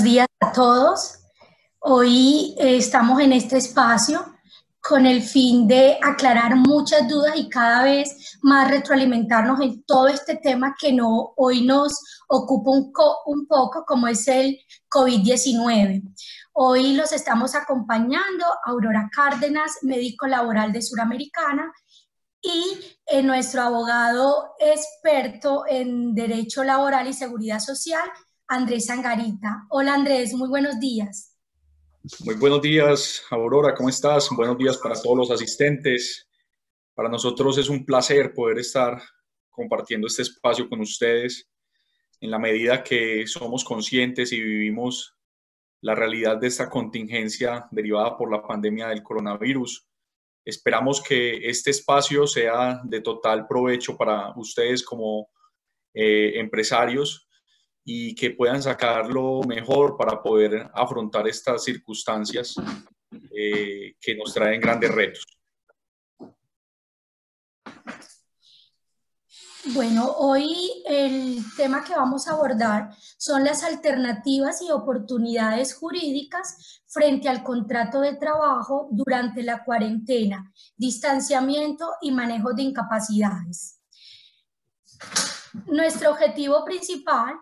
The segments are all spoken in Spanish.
días a todos. Hoy estamos en este espacio con el fin de aclarar muchas dudas y cada vez más retroalimentarnos en todo este tema que hoy nos ocupa un poco, como es el COVID-19. Hoy los estamos acompañando Aurora Cárdenas, médico laboral de Suramericana, y nuestro abogado experto en Derecho Laboral y Seguridad Social, Andrés Angarita. Hola Andrés, muy buenos días. Muy buenos días, Aurora, ¿cómo estás? Buenos días para todos los asistentes. Para nosotros es un placer poder estar compartiendo este espacio con ustedes en la medida que somos conscientes y vivimos la realidad de esta contingencia derivada por la pandemia del coronavirus. Esperamos que este espacio sea de total provecho para ustedes como empresarios y que puedan sacar lo mejor para poder afrontar estas circunstancias que nos traen grandes retos. Bueno, hoy el tema que vamos a abordar son las alternativas y oportunidades jurídicas frente al contrato de trabajo durante la cuarentena, distanciamiento y manejo de incapacidades. Nuestro objetivo principal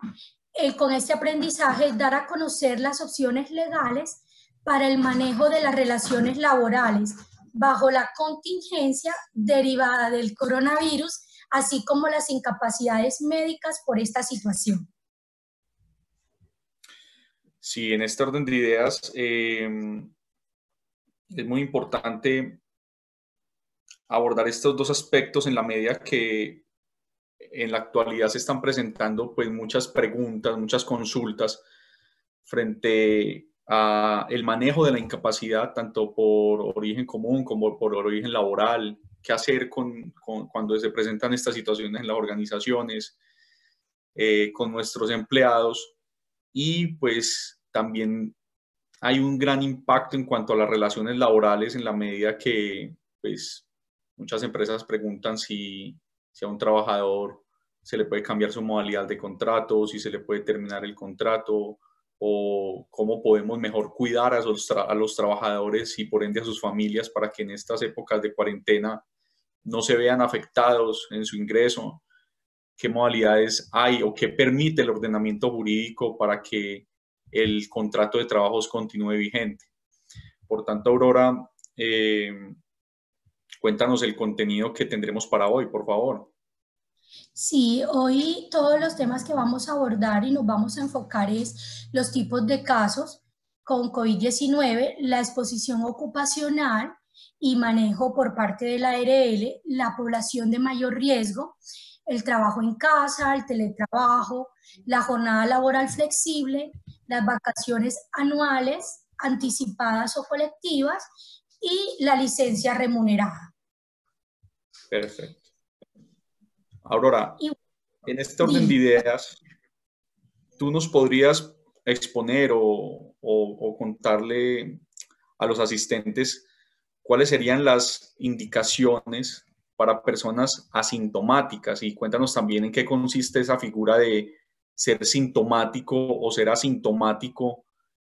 con este aprendizaje es dar a conocer las opciones legales para el manejo de las relaciones laborales bajo la contingencia derivada del coronavirus, así como las incapacidades médicas por esta situación. Sí, en este orden de ideas es muy importante abordar estos dos aspectos en la medida que en la actualidad se están presentando pues muchas preguntas, muchas consultas frente a el manejo de la incapacidad, tanto por origen común como por origen laboral, qué hacer cuando se presentan estas situaciones en las organizaciones, con nuestros empleados, y pues también hay un gran impacto en cuanto a las relaciones laborales en la medida que pues muchas empresas preguntan si a un trabajador se le puede cambiar su modalidad de contrato, si se le puede terminar el contrato, o cómo podemos mejor cuidar a los trabajadores y por ende a sus familias para que en estas épocas de cuarentena no se vean afectados en su ingreso, qué modalidades hay o qué permite el ordenamiento jurídico para que el contrato de trabajos continúe vigente. Por tanto, Aurora, cuéntanos el contenido que tendremos para hoy, por favor. Sí, hoy todos los temas que vamos a abordar y nos vamos a enfocar es los tipos de casos con COVID-19, la exposición ocupacional y manejo por parte de la ARL, la población de mayor riesgo, el trabajo en casa, el teletrabajo, la jornada laboral flexible, las vacaciones anuales, anticipadas o colectivas y la licencia remunerada. Perfecto. Aurora, en este orden de Dime. ideas, ¿tú nos podrías exponer o contarle a los asistentes cuáles serían las indicaciones para personas asintomáticas? Y cuéntanos también en qué consiste esa figura de ser sintomático o ser asintomático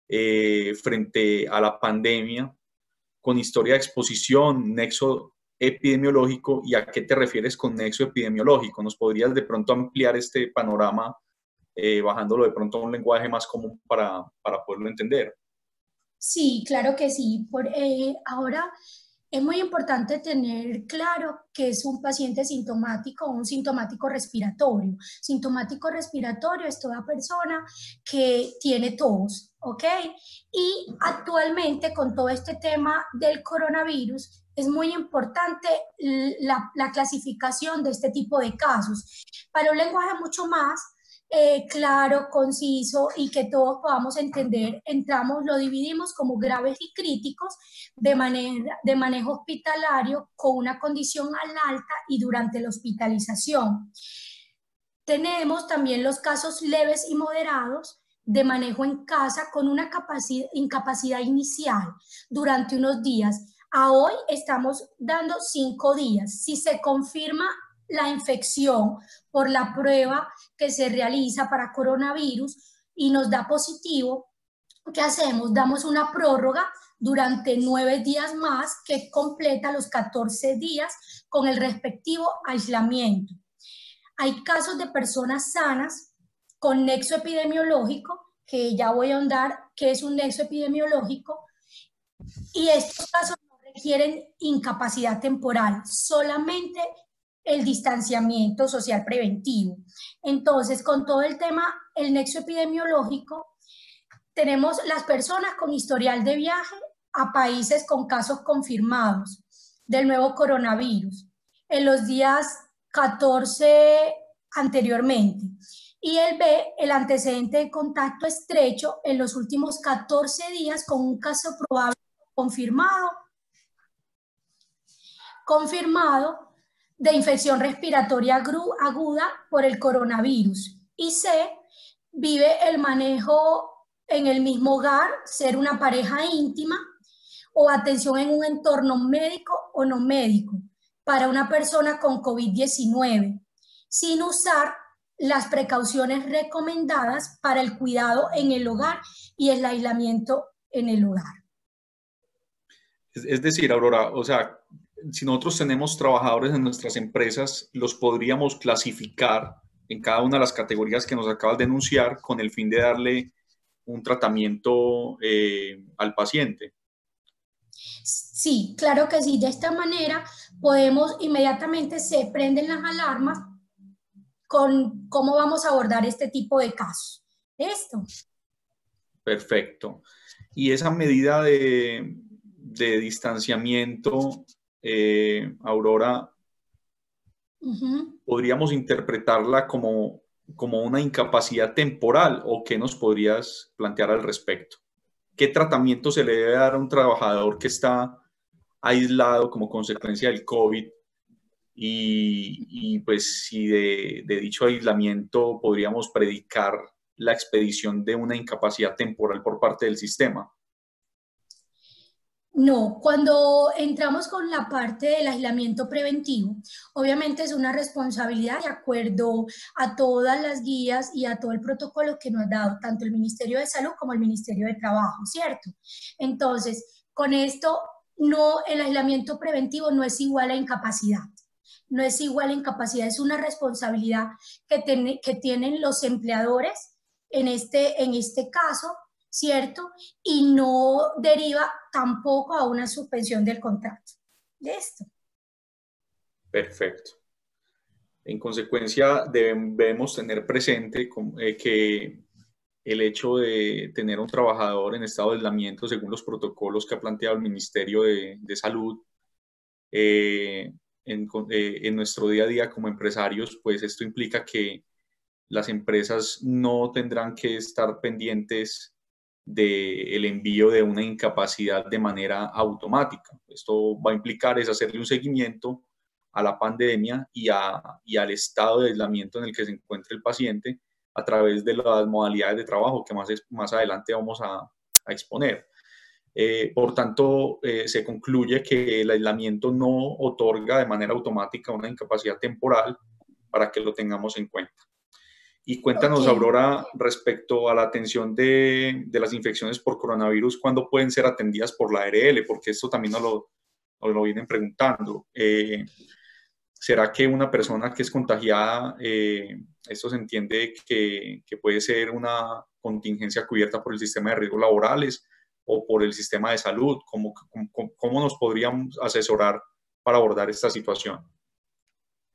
frente a la pandemia, con historia de exposición, nexo epidemiológico, y a qué te refieres con nexo epidemiológico. ¿Nos podrías de pronto ampliar este panorama bajándolo de pronto a un lenguaje más común para poderlo entender? Sí, claro que sí. Ahora es muy importante tener claro que es un paciente sintomático o un sintomático respiratorio. Sintomático respiratorio es toda persona que tiene tos, ¿ok? Y actualmente con todo este tema del coronavirus es muy importante la clasificación de este tipo de casos. Para un lenguaje mucho más claro, conciso y que todos podamos entender, lo dividimos como graves y críticos de manejo hospitalario con una condición al alta y durante la hospitalización. Tenemos también los casos leves y moderados de manejo en casa con una incapacidad inicial durante unos días. A hoy estamos dando 5 días. Si se confirma la infección por la prueba que se realiza para coronavirus y nos da positivo, ¿qué hacemos? Damos una prórroga durante 9 días más que completa los 14 días con el respectivo aislamiento. Hay casos de personas sanas con nexo epidemiológico, que ya voy a ahondar qué es un nexo epidemiológico, y estos casos no requieren incapacidad temporal, solamente el distanciamiento social preventivo. Entonces, con todo el tema, el nexo epidemiológico, tenemos las personas con historial de viaje a países con casos confirmados del nuevo coronavirus en los días 14 anteriormente. Y el B, el antecedente de contacto estrecho en los últimos 14 días con un caso probable confirmado de infección respiratoria aguda por el coronavirus. Y C, vive el manejo en el mismo hogar, ser una pareja íntima o atención en un entorno médico o no médico para una persona con COVID-19, sin usar las precauciones recomendadas para el cuidado en el hogar y el aislamiento en el hogar. Es decir, Aurora, o sea, si nosotros tenemos trabajadores en nuestras empresas, los podríamos clasificar en cada una de las categorías que nos acabas de enunciar con el fin de darle un tratamiento al paciente. Sí, claro que sí. De esta manera podemos inmediatamente se prenden las alarmas con cómo vamos a abordar este tipo de casos. ¿Listo? Perfecto. Y esa medida de distanciamiento, Aurora, ¿podríamos interpretarla como una incapacidad temporal o qué nos podrías plantear al respecto? ¿Qué tratamiento se le debe dar a un trabajador que está aislado como consecuencia del COVID? Y pues si de dicho aislamiento podríamos predicar la expedición de una incapacidad temporal por parte del sistema. No, cuando entramos con la parte del aislamiento preventivo, obviamente es una responsabilidad de acuerdo a todas las guías y a todo el protocolo que nos ha dado tanto el Ministerio de Salud como el Ministerio de Trabajo, ¿cierto? Entonces, con esto, no, el aislamiento preventivo no es igual a incapacidad. No es igual a incapacidad, es una responsabilidad que tienen los empleadores en este caso, ¿cierto? Y no deriva tampoco a una suspensión del contrato. ¿Listo? Perfecto. En consecuencia, debemos tener presente que el hecho de tener un trabajador en estado de aislamiento, según los protocolos que ha planteado el Ministerio de Salud, en nuestro día a día como empresarios, pues esto implica que las empresas no tendrán que estar pendientes del envío de una incapacidad de manera automática. Esto va a implicar es hacerle un seguimiento a la pandemia y al estado de aislamiento en el que se encuentra el paciente a través de las modalidades de trabajo que más adelante vamos a exponer. Por tanto, se concluye que el aislamiento no otorga de manera automática una incapacidad temporal para que lo tengamos en cuenta. Y cuéntanos, okay, Aurora, respecto a la atención de las infecciones por coronavirus, ¿cuándo pueden ser atendidas por la ARL? Porque esto también nos lo vienen preguntando. ¿Será que una persona que es contagiada, esto se entiende que puede ser una contingencia cubierta por el sistema de riesgos laborales o por el sistema de salud? ¿Cómo nos podríamos asesorar para abordar esta situación?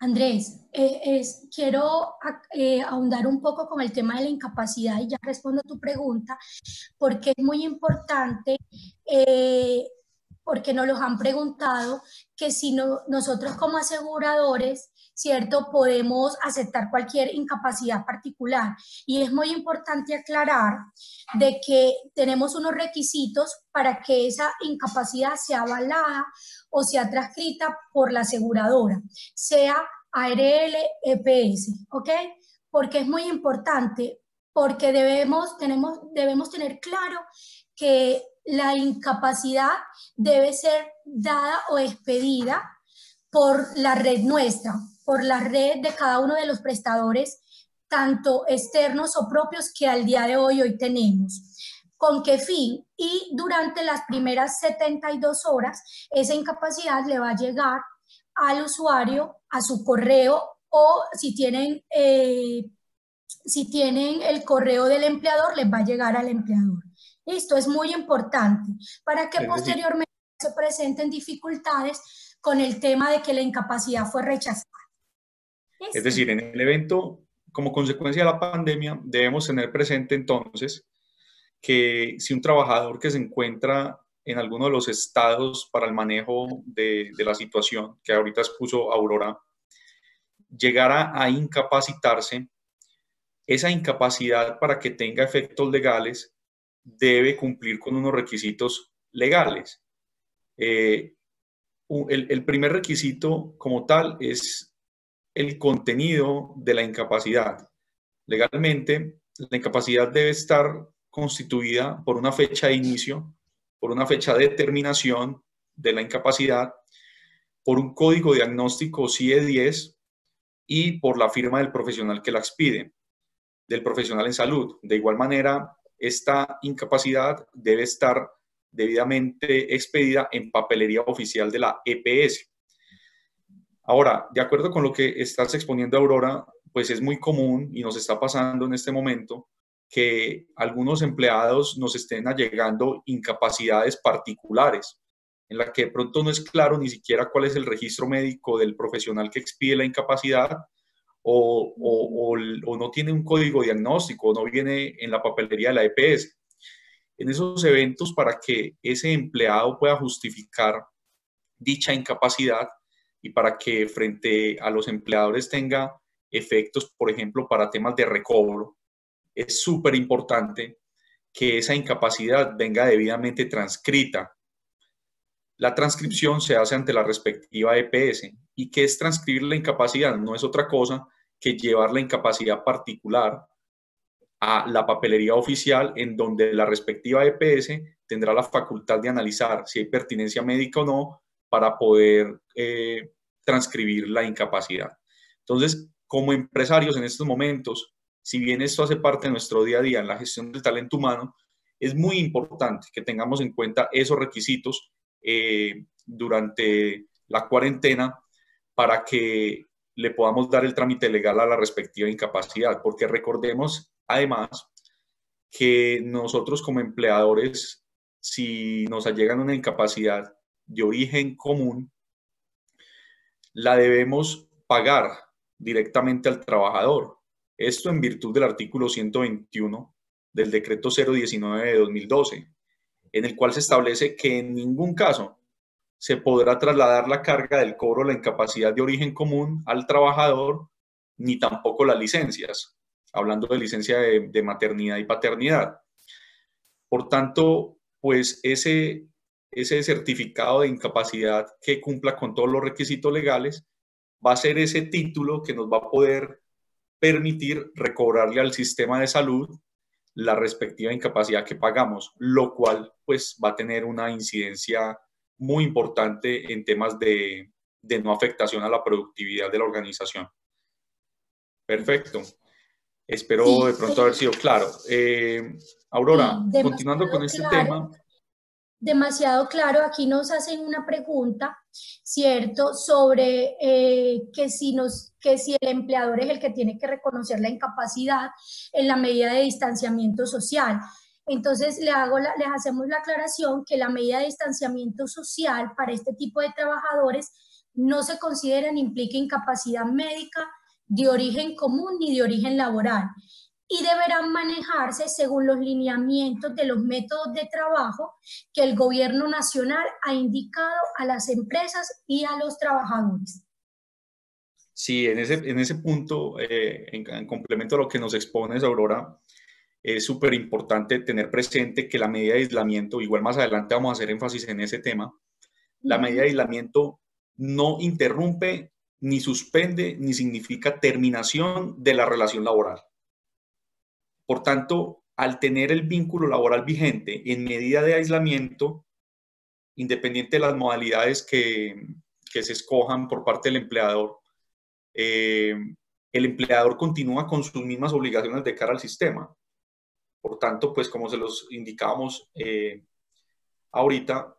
Andrés, quiero ahondar un poco con el tema de la incapacidad y ya respondo a tu pregunta, porque es muy importante, porque nos los han preguntado, que si nosotros como aseguradores, ¿cierto?, podemos aceptar cualquier incapacidad particular. Y es muy importante aclarar de que tenemos unos requisitos para que esa incapacidad sea avalada o sea transcrita por la aseguradora, sea ARL, EPS, ¿ok? Porque es muy importante, porque debemos tener claro que la incapacidad debe ser dada o expedida por la red nuestra, por la red de cada uno de los prestadores, tanto externos o propios que al día de hoy tenemos. ¿Con qué fin? Y durante las primeras 72 horas, esa incapacidad le va a llegar al usuario, a su correo, o si tienen el correo del empleador, les va a llegar al empleador. Esto es muy importante para que Es decir, posteriormente se presenten dificultades con el tema de que la incapacidad fue rechazada. es Esto. decir, en el evento, como consecuencia de la pandemia, debemos tener presente entonces que si un trabajador que se encuentra en alguno de los estados para el manejo de la situación que ahorita expuso Aurora, llegara a incapacitarse, esa incapacidad para que tenga efectos legales debe cumplir con unos requisitos legales. El primer requisito como tal es el contenido de la incapacidad. Legalmente, la incapacidad debe estar constituida por una fecha de inicio, por una fecha de terminación de la incapacidad, por un código diagnóstico CIE-10 y por la firma del profesional que la expide, del profesional en salud. De igual manera, esta incapacidad debe estar debidamente expedida en papelería oficial de la EPS. Ahora, de acuerdo con lo que estás exponiendo, Aurora, pues es muy común y nos está pasando en este momento que algunos empleados nos estén allegando incapacidades particulares, en la que de pronto no es claro ni siquiera cuál es el registro médico del profesional que expide la incapacidad o no tiene un código diagnóstico, o no viene en la papelería de la EPS. En esos eventos, para que ese empleado pueda justificar dicha incapacidad y para que frente a los empleadores tenga efectos, por ejemplo, para temas de recobro, es súper importante que esa incapacidad venga debidamente transcrita. La transcripción se hace ante la respectiva EPS. ¿Y qué es transcribir la incapacidad? No es otra cosa que llevar la incapacidad particular a la papelería oficial, en donde la respectiva EPS tendrá la facultad de analizar si hay pertinencia médica o no para poder transcribir la incapacidad. Entonces, como empresarios en estos momentos, si bien esto hace parte de nuestro día a día en la gestión del talento humano, es muy importante que tengamos en cuenta esos requisitos durante la cuarentena para que le podamos dar el trámite legal a la respectiva incapacidad, porque recordemos además que nosotros como empleadores, si nos allegan una incapacidad de origen común, la debemos pagar directamente al trabajador. Esto en virtud del artículo 121 del decreto 019 de 2012, en el cual se establece que en ningún caso se podrá trasladar la carga del cobro de la incapacidad de origen común al trabajador, ni tampoco las licencias, hablando de licencia de maternidad y paternidad. Por tanto, pues ese certificado de incapacidad que cumpla con todos los requisitos legales va a ser ese título que nos va a poder permitir recobrarle al sistema de salud la respectiva incapacidad que pagamos, lo cual pues va a tener una incidencia muy importante en temas de no afectación a la productividad de la organización. Perfecto. Espero Sí, de pronto haber sido claro. Aurora, continuando con demasiado este claro. tema. Demasiado claro. Aquí nos hacen una pregunta, ¿cierto? Sobre que si el empleador es el que tiene que reconocer la incapacidad en la medida de distanciamiento social. Entonces, les hacemos la aclaración que la medida de distanciamiento social para este tipo de trabajadores no se considera ni implica incapacidad médica de origen común ni de origen laboral, y deberán manejarse según los lineamientos de los métodos de trabajo que el gobierno nacional ha indicado a las empresas y a los trabajadores. Sí, en ese punto, en complemento a lo que nos expones, Aurora, es súper importante tener presente que la medida de aislamiento, igual más adelante vamos a hacer énfasis en ese tema, la medida de aislamiento no interrumpe, ni suspende, ni significa terminación de la relación laboral. Por tanto, al tener el vínculo laboral vigente en medida de aislamiento, independiente de las modalidades que se escojan por parte del empleador, el empleador continúa con sus mismas obligaciones de cara al sistema. Por tanto, pues como se los indicábamos ahorita,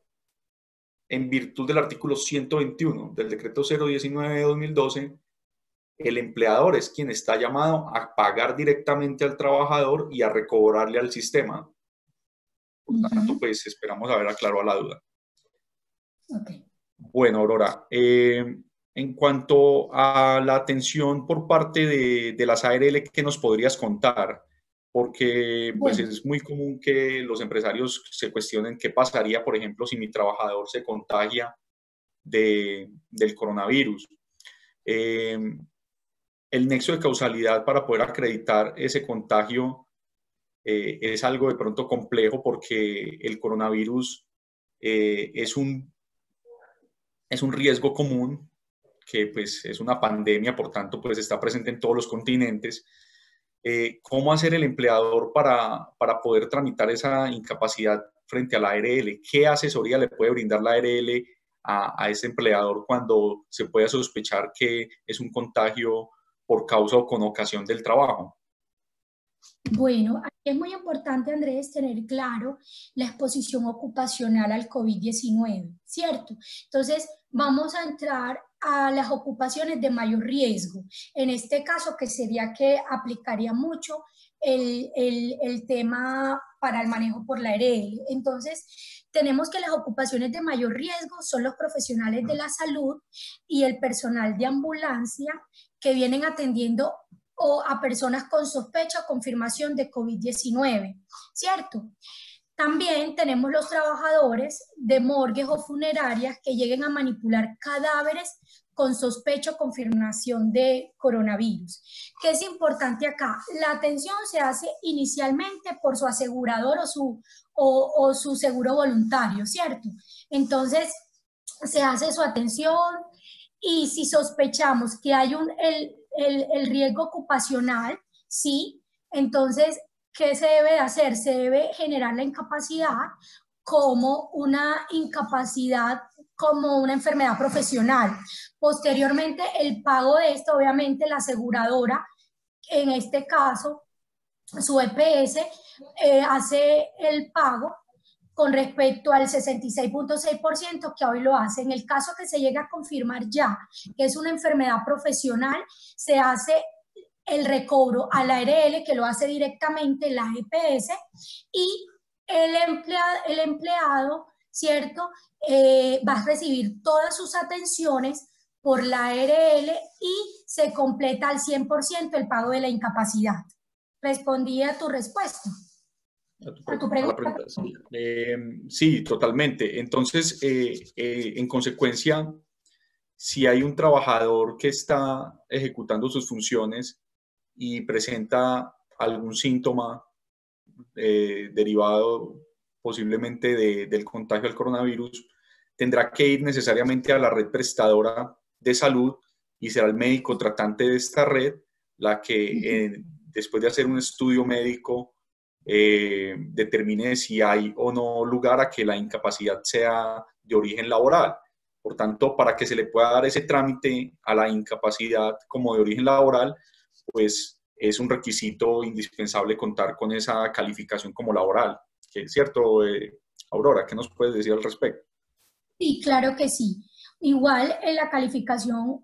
en virtud del artículo 121 del decreto 019 de 2012, el empleador es quien está llamado a pagar directamente al trabajador y a recobrarle al sistema. Por tanto, pues esperamos haber aclarado la duda. Okay. Bueno, Aurora, en cuanto a la atención por parte de las ARL, ¿qué nos podrías contar? Porque pues Bueno, es muy común que los empresarios se cuestionen qué pasaría, por ejemplo, si mi trabajador se contagia del coronavirus. El nexo de causalidad para poder acreditar ese contagio es algo de pronto complejo porque el coronavirus es un riesgo común que pues es una pandemia, por tanto pues está presente en todos los continentes. ¿Cómo hacer el empleador para poder tramitar esa incapacidad frente a la ARL? ¿Qué asesoría le puede brindar la ARL a ese empleador cuando se pueda sospechar que es un contagio por causa o con ocasión del trabajo? bueno, aquí es muy importante, Andrés, tener claro la exposición ocupacional al COVID-19, ¿cierto? Entonces, vamos a entrar a las ocupaciones de mayor riesgo. En este caso, que sería que aplicaría mucho el tema para el manejo por la ARL. Entonces, tenemos que las ocupaciones de mayor riesgo son los profesionales de la salud y el personal de ambulancia que vienen atendiendo o a personas con sospecha o confirmación de COVID-19, ¿cierto? También tenemos los trabajadores de morgues o funerarias que lleguen a manipular cadáveres con sospecha o confirmación de coronavirus. ¿Qué es importante acá? La atención se hace inicialmente por su asegurador o su seguro voluntario, ¿cierto? Entonces, se hace su atención y si sospechamos que hay el riesgo ocupacional, sí, entonces, ¿qué se debe de hacer? Se debe generar la incapacidad como una incapacidad, como una enfermedad profesional. Posteriormente, el pago de esto, obviamente, la aseguradora, en este caso, su EPS, hace el pago con respecto al 66.6% que hoy lo hace. En el caso que se llegue a confirmar ya que es una enfermedad profesional, se hace el recobro a la ARL, que lo hace directamente la EPS, y el empleado, ¿cierto? Va a recibir todas sus atenciones por la ARL y se completa al 100% el pago de la incapacidad. Respondí a tu respuesta. A tu A la pregunta. pregunta, sí. Sí, totalmente. Entonces, en consecuencia, si hay un trabajador que está ejecutando sus funciones y presenta algún síntoma derivado posiblemente del contagio al coronavirus, tendrá que ir necesariamente a la red prestadora de salud y será el médico tratante de esta red la que después de hacer un estudio médico determine si hay o no lugar a que la incapacidad sea de origen laboral. Por tanto, para que se le pueda dar ese trámite a la incapacidad como de origen laboral, pues es un requisito indispensable contar con esa calificación como laboral. ¿Que es cierto, Aurora? ¿Qué nos puedes decir al respecto? Sí, claro que sí. Igual en la calificación,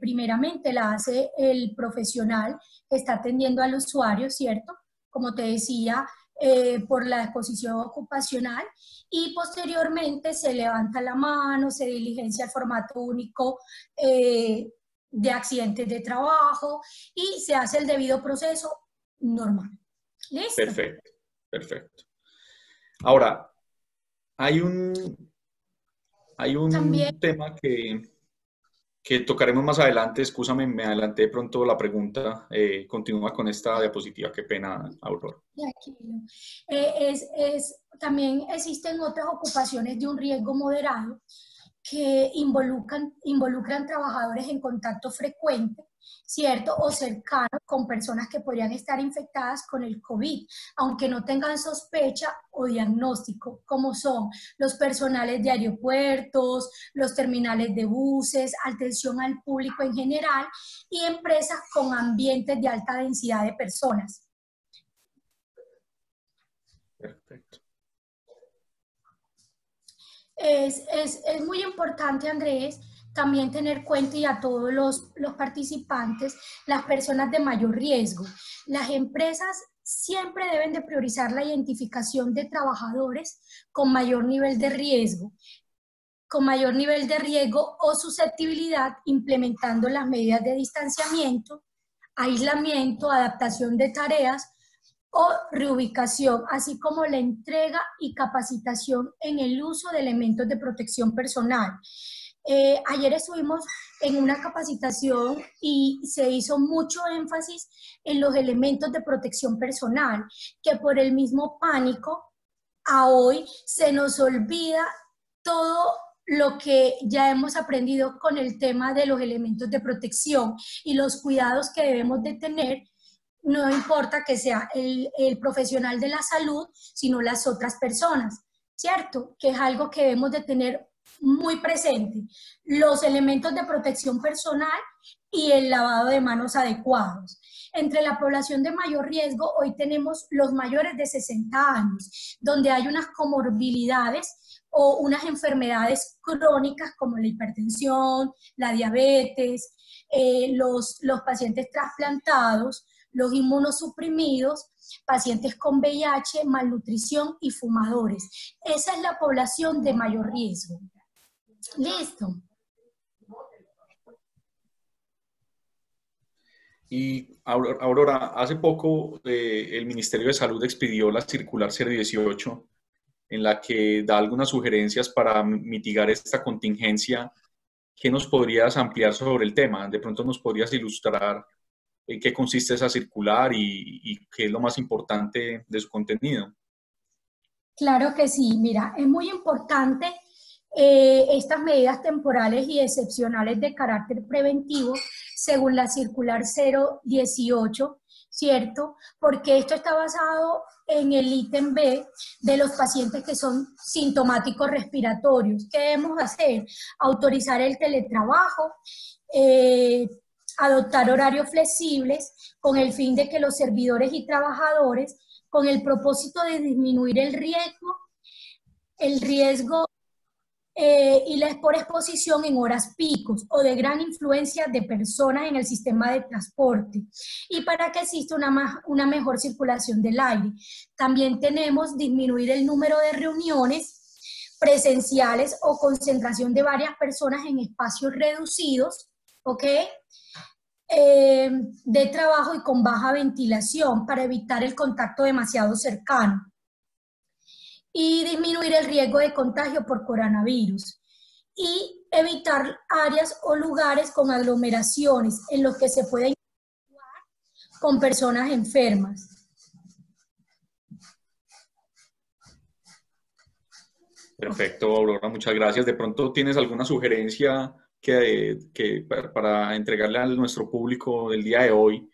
primeramente la hace el profesional que está atendiendo al usuario, ¿cierto? Como te decía, por la exposición ocupacional y posteriormente se levanta la mano, se diligencia el formato único de accidentes de trabajo y se hace el debido proceso normal. ¿Listo? Perfecto, perfecto. Ahora, hay un, hay También un tema que tocaremos más adelante. Excúsame, me adelanté de pronto la pregunta. Continúa con esta diapositiva. Qué pena, Aurora. tranquilo. También existen otras ocupaciones de un riesgo moderado que involucran trabajadores en contacto frecuente, ¿cierto? O cercano con personas que podrían estar infectadas con el COVID, aunque no tengan sospecha o diagnóstico, como son los personales de aeropuertos, los terminales de buses, atención al público en general y empresas con ambientes de alta densidad de personas. Es muy importante, Andrés, también tener cuenta y a todos los participantes, las personas de mayor riesgo. Las empresas siempre deben de priorizar la identificación de trabajadores con mayor nivel de riesgo, o susceptibilidad, implementando las medidas de distanciamiento, aislamiento, adaptación de tareas o reubicación, así como la entrega y capacitación en el uso de elementos de protección personal. Ayer estuvimos en una capacitación y se hizo mucho énfasis en los elementos de protección personal, que por el mismo pánico a hoy se nos olvida todo lo que ya hemos aprendido con el tema de los elementos de protección y los cuidados que debemos de tener, no importa que sea el profesional de la salud, sino las otras personas, ¿cierto? Que es algo que debemos de tener muy presente. Los elementos de protección personal y el lavado de manos adecuados. Entre la población de mayor riesgo, hoy tenemos los mayores de 60 años, donde hay unas comorbilidades o unas enfermedades crónicas como la hipertensión, la diabetes, los pacientes trasplantados, los inmunosuprimidos, pacientes con VIH, malnutrición y fumadores. Esa es la población de mayor riesgo. Listo. Y Aurora, hace poco el Ministerio de Salud expidió la circular 018 en la que da algunas sugerencias para mitigar esta contingencia. ¿Qué nos podrías ampliar sobre el tema? De pronto nos podrías ilustrar en qué consiste esa circular y qué es lo más importante de su contenido. Claro que sí, mira, es muy importante estas medidas temporales y excepcionales de carácter preventivo según la circular 018, ¿cierto? Porque esto está basado en el ítem B de los pacientes que son sintomáticos respiratorios. ¿Qué debemos hacer? Autorizar el teletrabajo, adoptar horarios flexibles con el fin de que los servidores y trabajadores, con el propósito de disminuir el riesgo y por exposición en horas picos o de gran influencia de personas en el sistema de transporte y para que exista una mejor circulación del aire. También tenemos disminuir el número de reuniones presenciales o concentración de varias personas en espacios reducidos, ¿ok? De trabajo y con baja ventilación para evitar el contacto demasiado cercano y disminuir el riesgo de contagio por coronavirus y evitar áreas o lugares con aglomeraciones en los que se pueda interactuar con personas enfermas. Perfecto, Aurora, muchas gracias. ¿De pronto tienes alguna sugerencia para entregarle a nuestro público del día de hoy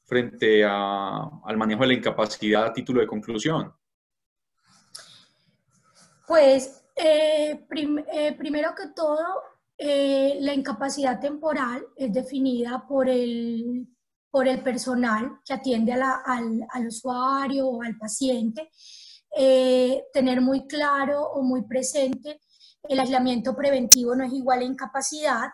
frente al manejo de la incapacidad a título de conclusión? Pues, primero que todo, la incapacidad temporal es definida por el personal que atiende al usuario o al paciente. Tener muy claro o muy presente, el aislamiento preventivo no es igual a incapacidad.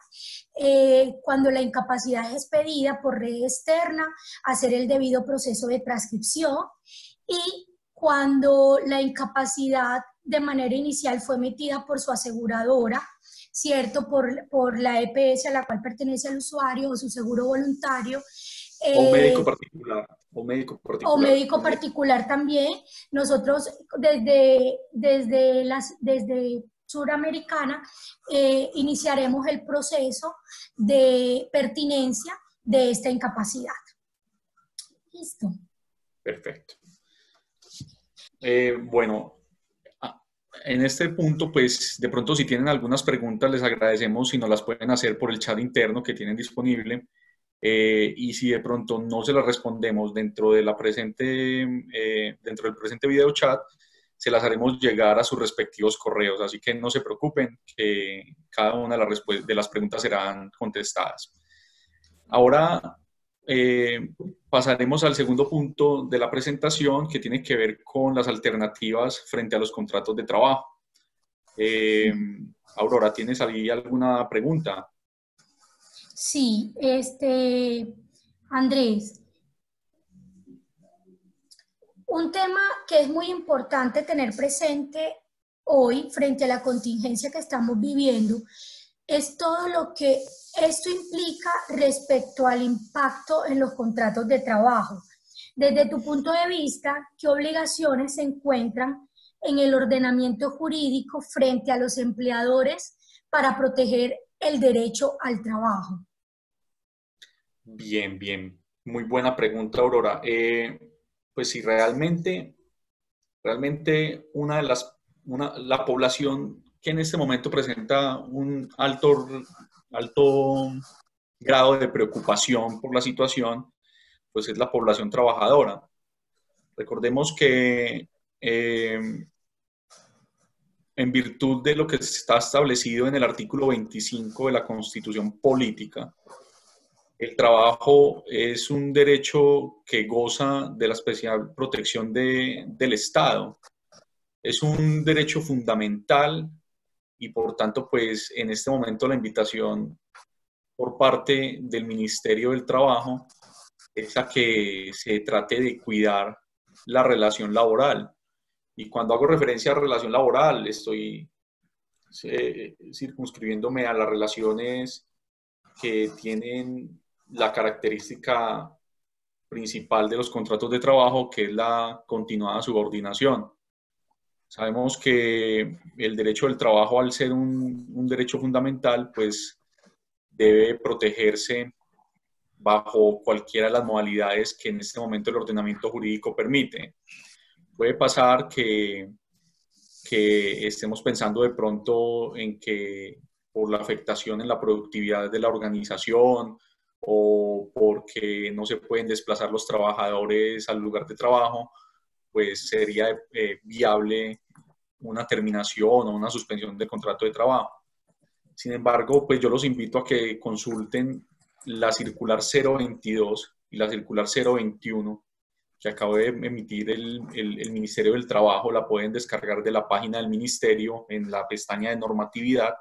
Cuando la incapacidad es expedida por red externa, hacer el debido proceso de transcripción, y cuando la incapacidad de manera inicial fue emitida por su aseguradora, ¿cierto? Por la EPS a la cual pertenece el usuario o su seguro voluntario. O un médico particular. O médico particular también. Nosotros desde Suramericana iniciaremos el proceso de pertinencia de esta incapacidad. Listo. Perfecto. Bueno, en este punto, pues de pronto si tienen algunas preguntas, les agradecemos si nos las pueden hacer por el chat interno que tienen disponible. Y si de pronto no se las respondemos dentro del presente video chat, se las haremos llegar a sus respectivos correos. Así que no se preocupen, que cada una de las preguntas serán contestadas. Ahora pasaremos al segundo punto de la presentación, que tiene que ver con las alternativas frente a los contratos de trabajo. Eh, Aurora, ¿tienes ahí alguna pregunta? Sí, Andrés, un tema que es muy importante tener presente hoy frente a la contingencia que estamos viviendo es todo lo que esto implica respecto al impacto en los contratos de trabajo. Desde tu punto de vista, ¿qué obligaciones se encuentran en el ordenamiento jurídico frente a los empleadores para proteger el derecho al trabajo? Bien, bien. Muy buena pregunta, Aurora. Pues sí, realmente la población que en este momento presenta un alto grado de preocupación por la situación, pues es la población trabajadora. Recordemos que en virtud de lo que está establecido en el artículo 25 de la Constitución Política, el trabajo es un derecho que goza de la especial protección del Estado. Es un derecho fundamental y por tanto, pues en este momento la invitación por parte del Ministerio del Trabajo es a que se trate de cuidar la relación laboral. Y cuando hago referencia a relación laboral, estoy circunscribiéndome a las relaciones que tienen la característica principal de los contratos de trabajo, que es la continuada subordinación. Sabemos que el derecho del trabajo, al ser un derecho fundamental, pues debe protegerse bajo cualquiera de las modalidades que en este momento el ordenamiento jurídico permite. Puede pasar que estemos pensando de pronto en que por la afectación en la productividad de la organización o porque no se pueden desplazar los trabajadores al lugar de trabajo, pues sería viable una terminación o una suspensión del contrato de trabajo. Sin embargo, pues yo los invito a que consulten la circular 022 y la circular 021 que acabo de emitir el Ministerio del Trabajo. La pueden descargar de la página del Ministerio en la pestaña de normatividad,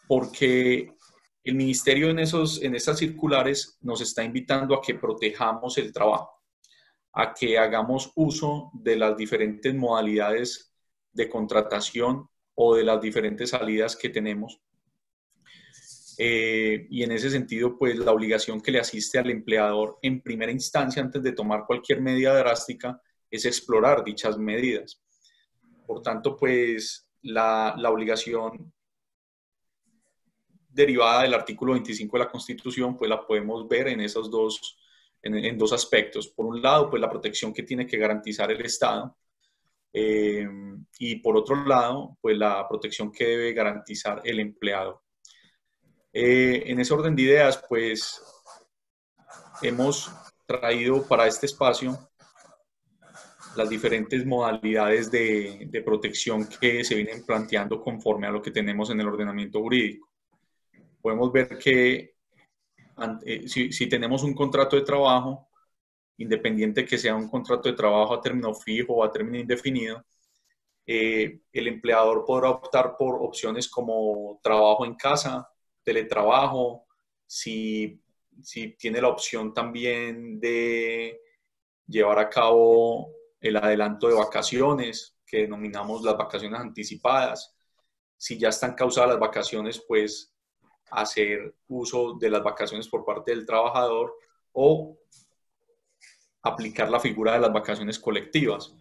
porque el Ministerio en esas circulares nos está invitando a que protejamos el trabajo, a que hagamos uso de las diferentes modalidades de contratación o de las diferentes salidas que tenemos. Y en ese sentido, pues la obligación que le asiste al empleador en primera instancia, antes de tomar cualquier medida drástica, es explorar dichas medidas. Por tanto, pues la obligación derivada del artículo 25 de la Constitución, pues la podemos ver en esos en dos aspectos. Por un lado, pues la protección que tiene que garantizar el Estado, y por otro lado, pues la protección que debe garantizar el empleador. En ese orden de ideas, pues hemos traído para este espacio las diferentes modalidades de protección que se vienen planteando conforme a lo que tenemos en el ordenamiento jurídico. Podemos ver que si tenemos un contrato de trabajo, independiente que sea un contrato de trabajo a término fijo o a término indefinido, el empleador podrá optar por opciones como trabajo en casa, teletrabajo, si tiene la opción también de llevar a cabo el adelanto de vacaciones, que denominamos las vacaciones anticipadas. Si ya están causadas las vacaciones, pues hacer uso de las vacaciones por parte del trabajador o aplicar la figura de las vacaciones colectivas.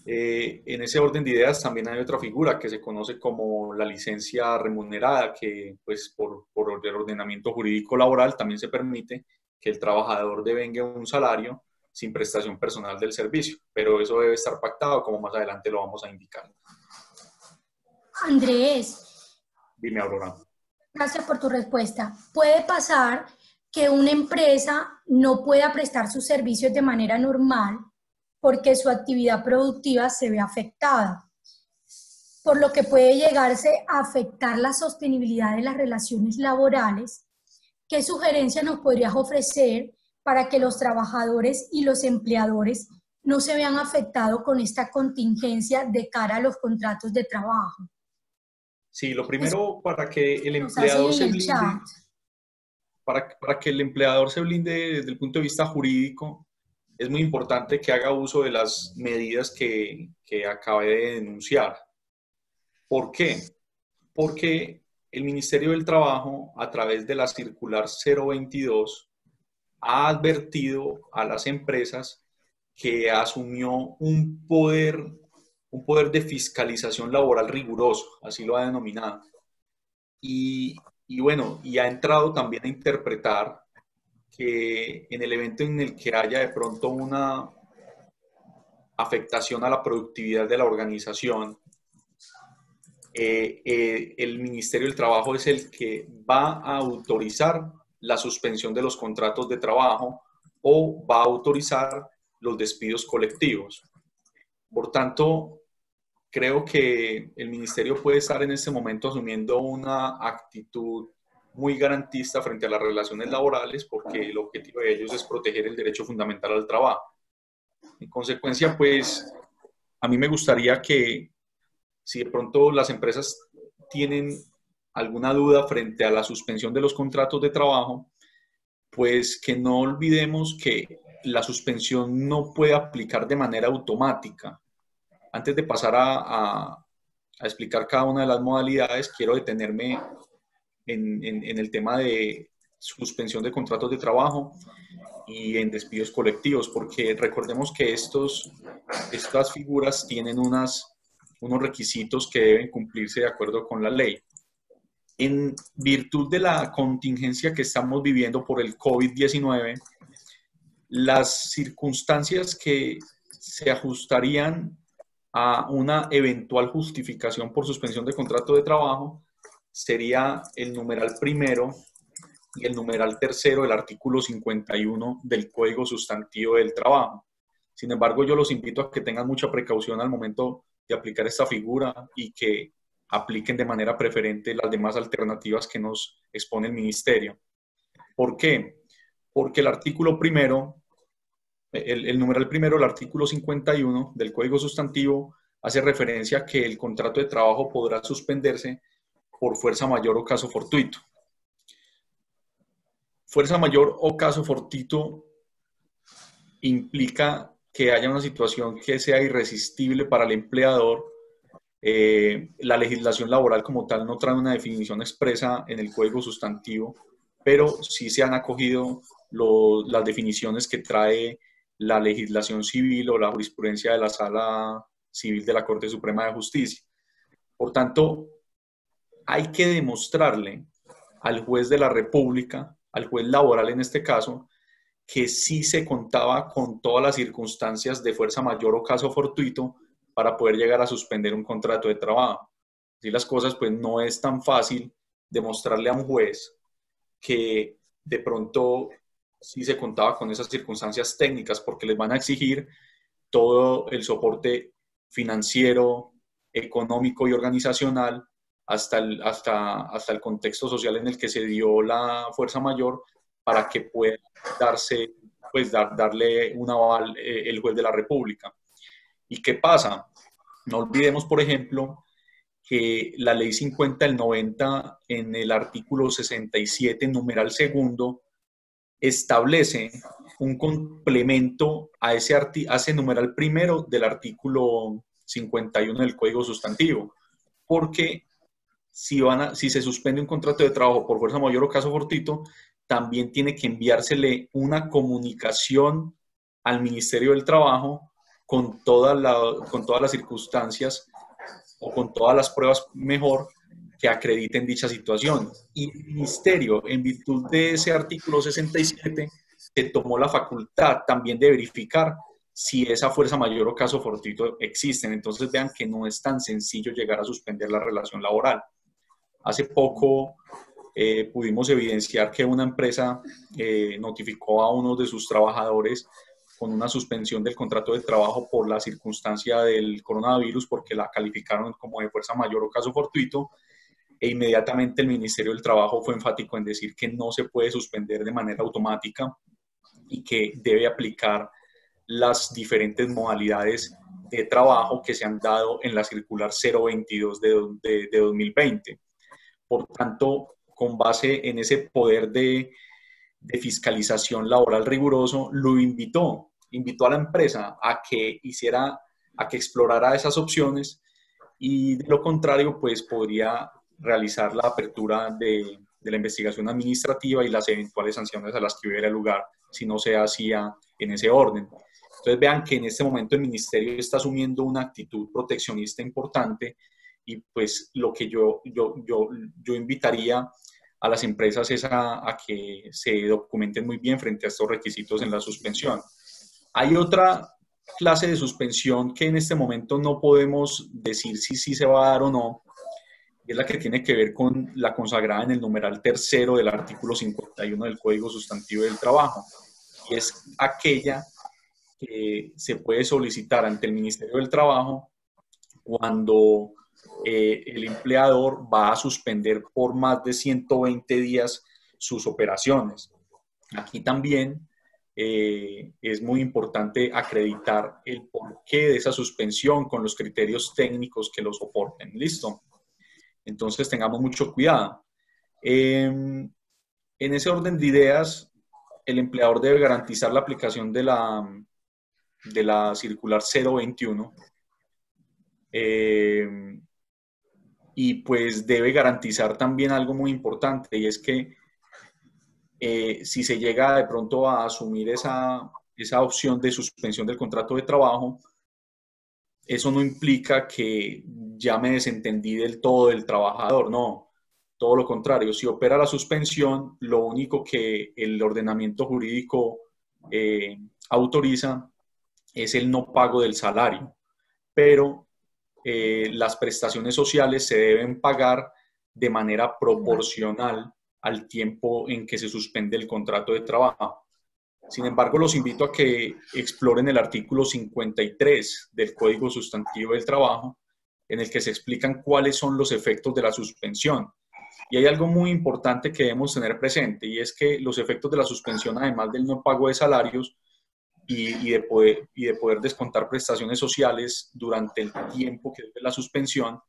En ese orden de ideas también hay otra figura que se conoce como la licencia remunerada, que pues por el ordenamiento jurídico laboral también se permite que el trabajador devengue un salario sin prestación personal del servicio, pero eso debe estar pactado, como más adelante lo vamos a indicar. Andrés, Dime, Aurora. gracias por tu respuesta. ¿Puede pasar que una empresa no pueda prestar sus servicios de manera normal porque su actividad productiva se ve afectada, por lo que puede llegarse a afectar la sostenibilidad de las relaciones laborales? ¿Qué sugerencias nos podrías ofrecer para que los trabajadores y los empleadores no se vean afectados con esta contingencia de cara a los contratos de trabajo. Sí, lo Es primero para que el nos hacen empleador en se el chat. blinde, para que el empleador se blinde desde el punto de vista jurídico, es muy importante que haga uso de las medidas que acabé de denunciar. ¿Por qué? Porque el Ministerio del Trabajo, a través de la circular 022, ha advertido a las empresas que asumió un poder de fiscalización laboral riguroso, así lo ha denominado. Y bueno, y ha entrado también a interpretar que en el evento en el que haya de pronto una afectación a la productividad de la organización, el Ministerio del Trabajo es el que va a autorizar la suspensión de los contratos de trabajo o va a autorizar los despidos colectivos. Por tanto, creo que el ministerio puede estar en este momento asumiendo una actitud muy garantista frente a las relaciones laborales, porque el objetivo de ellos es proteger el derecho fundamental al trabajo. En consecuencia, pues, a mí me gustaría que si de pronto las empresas tienen alguna duda frente a la suspensión de los contratos de trabajo, pues que no olvidemos que la suspensión no puede aplicar de manera automática. Antes de pasar a explicar cada una de las modalidades, quiero detenerme en el tema de suspensión de contratos de trabajo y en despidos colectivos, porque recordemos que estas figuras tienen unos requisitos que deben cumplirse de acuerdo con la ley. En virtud de la contingencia que estamos viviendo por el COVID-19, las circunstancias que se ajustarían a una eventual justificación por suspensión de contrato de trabajo sería el numeral primero y el numeral tercero del artículo 51 del Código Sustantivo del Trabajo. Sin embargo, yo los invito a que tengan mucha precaución al momento de aplicar esta figura y que apliquen de manera preferente las demás alternativas que nos expone el Ministerio. ¿Por qué? Porque el artículo primero, el numeral primero, el artículo 51 del Código Sustantivo, hace referencia a que el contrato de trabajo podrá suspenderse por fuerza mayor o caso fortuito. Fuerza mayor o caso fortuito implica que haya una situación que sea irresistible para el empleador. La legislación laboral como tal no trae una definición expresa en el Código Sustantivo, pero sí se han acogido las definiciones que trae la legislación civil o la jurisprudencia de la Sala Civil de la Corte Suprema de Justicia. Por tanto, hay que demostrarle al juez de la República, al juez laboral en este caso, que sí se contaba con todas las circunstancias de fuerza mayor o caso fortuito para poder llegar a suspender un contrato de trabajo. Así las cosas, pues no es tan fácil demostrarle a un juez que de pronto sí se contaba con esas circunstancias técnicas, porque les van a exigir todo el soporte financiero, económico y organizacional hasta el contexto social en el que se dio la fuerza mayor para que pueda darse, pues darle un aval el juez de la República. ¿Y qué pasa? No olvidemos, por ejemplo, que la ley 50 del 90 en el artículo 67, numeral segundo, establece un complemento a ese numeral primero del artículo 51 del Código Sustantivo, porque si se suspende un contrato de trabajo por fuerza mayor o caso fortuito, también tiene que enviársele una comunicación al Ministerio del Trabajo con todas las circunstancias o con todas las pruebas mejor que acrediten dicha situación. Y el Ministerio, en virtud de ese artículo 67, se tomó la facultad también de verificar si esa fuerza mayor o caso fortuito existen. Entonces vean que no es tan sencillo llegar a suspender la relación laboral. Hace poco pudimos evidenciar que una empresa notificó a uno de sus trabajadores con una suspensión del contrato de trabajo por la circunstancia del coronavirus, porque la calificaron como de fuerza mayor o caso fortuito, e inmediatamente el Ministerio del Trabajo fue enfático en decir que no se puede suspender de manera automática y que debe aplicar las diferentes modalidades de trabajo que se han dado en la circular 022 de 2020. Por tanto, con base en ese poder de fiscalización laboral riguroso, lo invitó a la empresa a que explorara esas opciones, y de lo contrario, pues podría realizar la apertura de la investigación administrativa y las eventuales sanciones a las que hubiera lugar si no se hacía en ese orden. Entonces vean que en este momento el ministerio está asumiendo una actitud proteccionista importante, y pues lo que yo invitaría a las empresas es a que se documenten muy bien frente a estos requisitos en la suspensión. Hay otra clase de suspensión que en este momento no podemos decir si se va a dar o no, y es la que tiene que ver con la consagrada en el numeral tercero del artículo 51 del Código Sustantivo del Trabajo, y es aquella que se puede solicitar ante el Ministerio del Trabajo cuando el empleador va a suspender por más de 120 días sus operaciones. Aquí también es muy importante acreditar el porqué de esa suspensión con los criterios técnicos que lo soporten. ¿Listo? Entonces tengamos mucho cuidado. En ese orden de ideas, el empleador debe garantizar la aplicación de la circular 021, y pues debe garantizar también algo muy importante, y es que si se llega de pronto a asumir esa opción de suspensión del contrato de trabajo, eso no implica que ya me desentendí del todo del trabajador, no. Todo lo contrario, si opera la suspensión, lo único que el ordenamiento jurídico autoriza es el no pago del salario, pero las prestaciones sociales se deben pagar de manera proporcional al tiempo en que se suspende el contrato de trabajo. Sin embargo, los invito a que exploren el artículo 53 del Código Sustantivo del Trabajo, en el que se explican cuáles son los efectos de la suspensión. Y hay algo muy importante que debemos tener presente, y es que los efectos de la suspensión, además del no pago de salarios y de poder descontar prestaciones sociales durante el tiempo que dure la suspensión,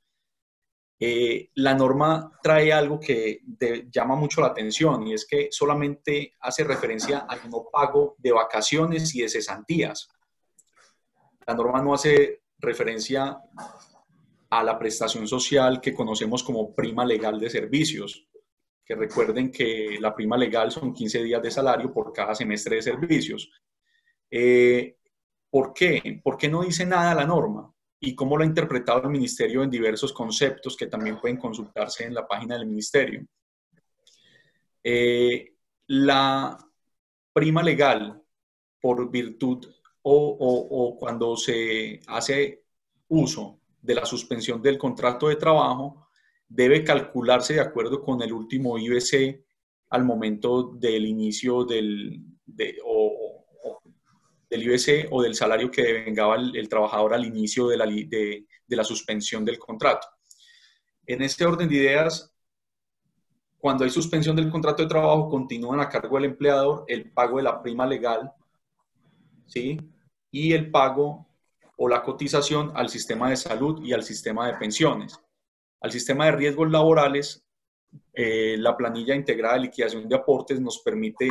la norma trae algo que llama mucho la atención, y es que solamente hace referencia al no pago de vacaciones y de cesantías. La norma no hace referencia a la prestación social que conocemos como prima legal de servicios, que recuerden que la prima legal son 15 días de salario por cada semestre de servicios. ¿Por qué? ¿Por qué no dice nada la norma? ¿Y cómo lo ha interpretado el ministerio en diversos conceptos que también pueden consultarse en la página del ministerio? La prima legal, por virtud o cuando se hace uso de la suspensión del contrato de trabajo, debe calcularse de acuerdo con el último IBC al momento del inicio del IBC o del salario que devengaba el trabajador al inicio de la suspensión del contrato. En este orden de ideas, cuando hay suspensión del contrato de trabajo, continúan a cargo del empleador el pago de la prima legal, ¿sí?, y el pago o la cotización al sistema de salud y al sistema de pensiones. Al sistema de riesgos laborales, la planilla integrada de liquidación de aportes nos permite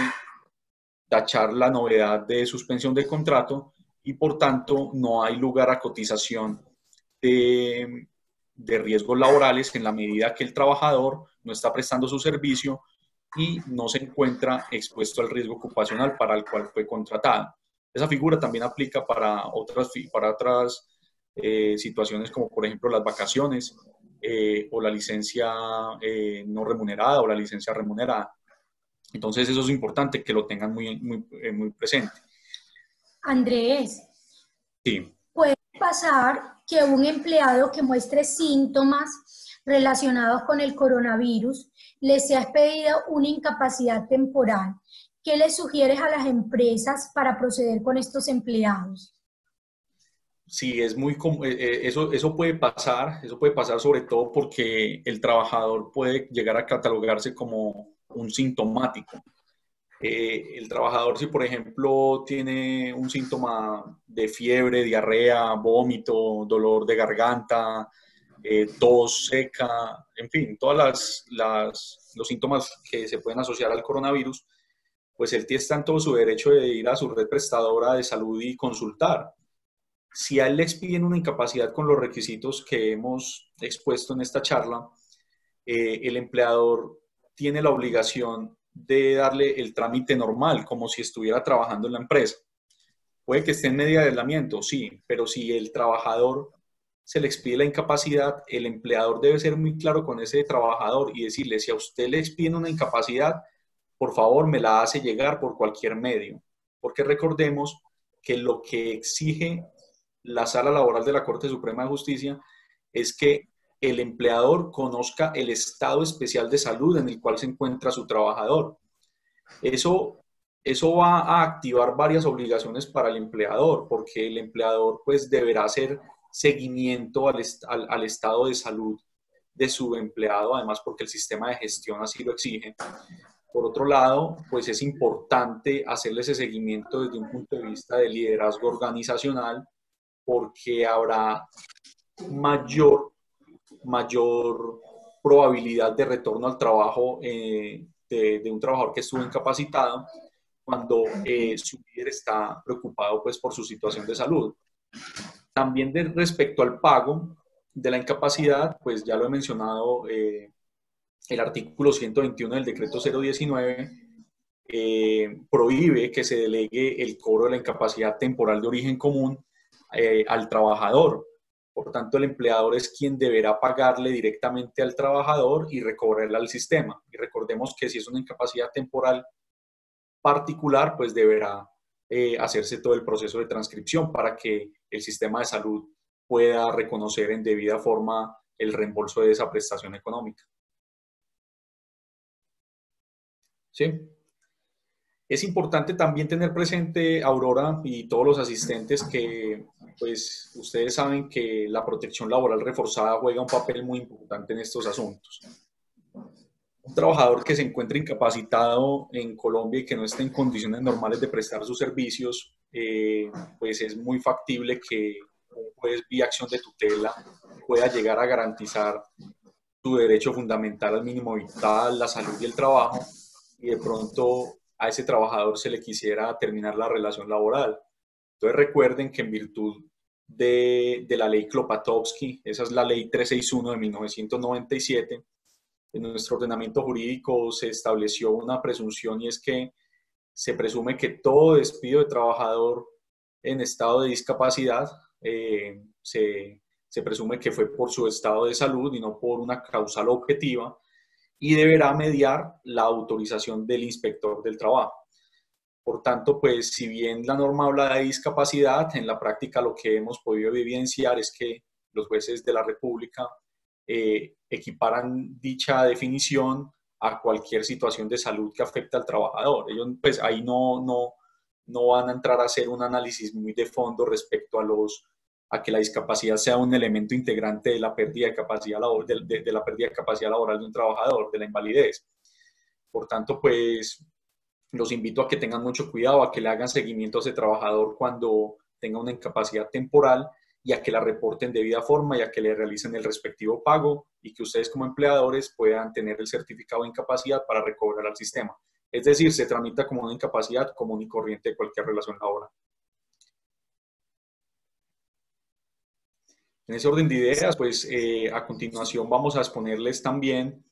tachar la novedad de suspensión del contrato, y por tanto no hay lugar a cotización de riesgos laborales en la medida que el trabajador no está prestando su servicio y no se encuentra expuesto al riesgo ocupacional para el cual fue contratado. Esa figura también aplica para otras situaciones, como por ejemplo las vacaciones o la licencia no remunerada o la licencia remunerada. Entonces eso es importante que lo tengan muy presente. Andrés, Sí. puede pasar que un empleado que muestre síntomas relacionados con el coronavirus le sea expedida una incapacidad temporal. ¿Qué le sugieres a las empresas para proceder con estos empleados? Sí, eso puede pasar sobre todo porque el trabajador puede llegar a catalogarse como un sintomático. El trabajador, si por ejemplo tiene un síntoma de fiebre, diarrea, vómito, dolor de garganta, tos seca, en fin, todos los síntomas que se pueden asociar al coronavirus, pues él está en todo su derecho de ir a su red prestadora de salud y consultar. Si a él le expiden una incapacidad con los requisitos que hemos expuesto en esta charla, el empleador tiene la obligación de darle el trámite normal, como si estuviera trabajando en la empresa. Puede que esté en medio de aislamiento, sí, pero si el trabajador se le expide la incapacidad, el empleador debe ser muy claro con ese trabajador y decirle, si a usted le expiden una incapacidad, por favor me la hace llegar por cualquier medio. Porque recordemos que lo que exige la Sala Laboral de la Corte Suprema de Justicia es que el empleador conozca el estado especial de salud en el cual se encuentra su trabajador. Eso va a activar varias obligaciones para el empleador, porque el empleador pues deberá hacer seguimiento al estado de salud de su empleado, además porque el sistema de gestión así lo exige. Por otro lado, pues es importante hacerle ese seguimiento desde un punto de vista de liderazgo organizacional, porque habrá mayor probabilidad de retorno al trabajo de un trabajador que estuvo incapacitado cuando su líder está preocupado pues, por su situación de salud. También respecto al pago de la incapacidad, pues ya lo he mencionado, el artículo 121 del decreto 019 prohíbe que se delegue el cobro de la incapacidad temporal de origen común al trabajador. Por tanto, el empleador es quien deberá pagarle directamente al trabajador y recobrarla al sistema. Y recordemos que si es una incapacidad temporal particular, pues deberá hacerse todo el proceso de transcripción para que el sistema de salud pueda reconocer en debida forma el reembolso de esa prestación económica. ¿Sí? Es importante también tener presente, Aurora, y todos los asistentes, que pues ustedes saben que la protección laboral reforzada juega un papel muy importante en estos asuntos. Un trabajador que se encuentre incapacitado en Colombia y que no esté en condiciones normales de prestar sus servicios, pues es muy factible que un juez vía acción de tutela pueda llegar a garantizar su derecho fundamental al mínimo vital, la salud y el trabajo, y de pronto a ese trabajador se le quisiera terminar la relación laboral. Entonces recuerden que en virtud de la ley Klopatowski, esa es la ley 361 de 1997, en nuestro ordenamiento jurídico se estableció una presunción, y es que se presume que todo despido de trabajador en estado de discapacidad se presume que fue por su estado de salud y no por una causal objetiva, y deberá mediar la autorización del inspector del trabajo. Por tanto, pues si bien la norma habla de discapacidad, en la práctica lo que hemos podido evidenciar es que los jueces de la República equiparan dicha definición a cualquier situación de salud que afecte al trabajador. Ellos pues ahí no van a entrar a hacer un análisis muy de fondo respecto a que la discapacidad sea un elemento integrante de la pérdida de capacidad de la pérdida de capacidad laboral de un trabajador, de la invalidez. Por tanto, pues los invito a que tengan mucho cuidado, a que le hagan seguimiento a ese trabajador cuando tenga una incapacidad temporal, y a que la reporten de debida forma y a que le realicen el respectivo pago, y que ustedes como empleadores puedan tener el certificado de incapacidad para recobrar al sistema. Es decir, se tramita como una incapacidad común y corriente de cualquier relación laboral. En ese orden de ideas, pues a continuación vamos a exponerles también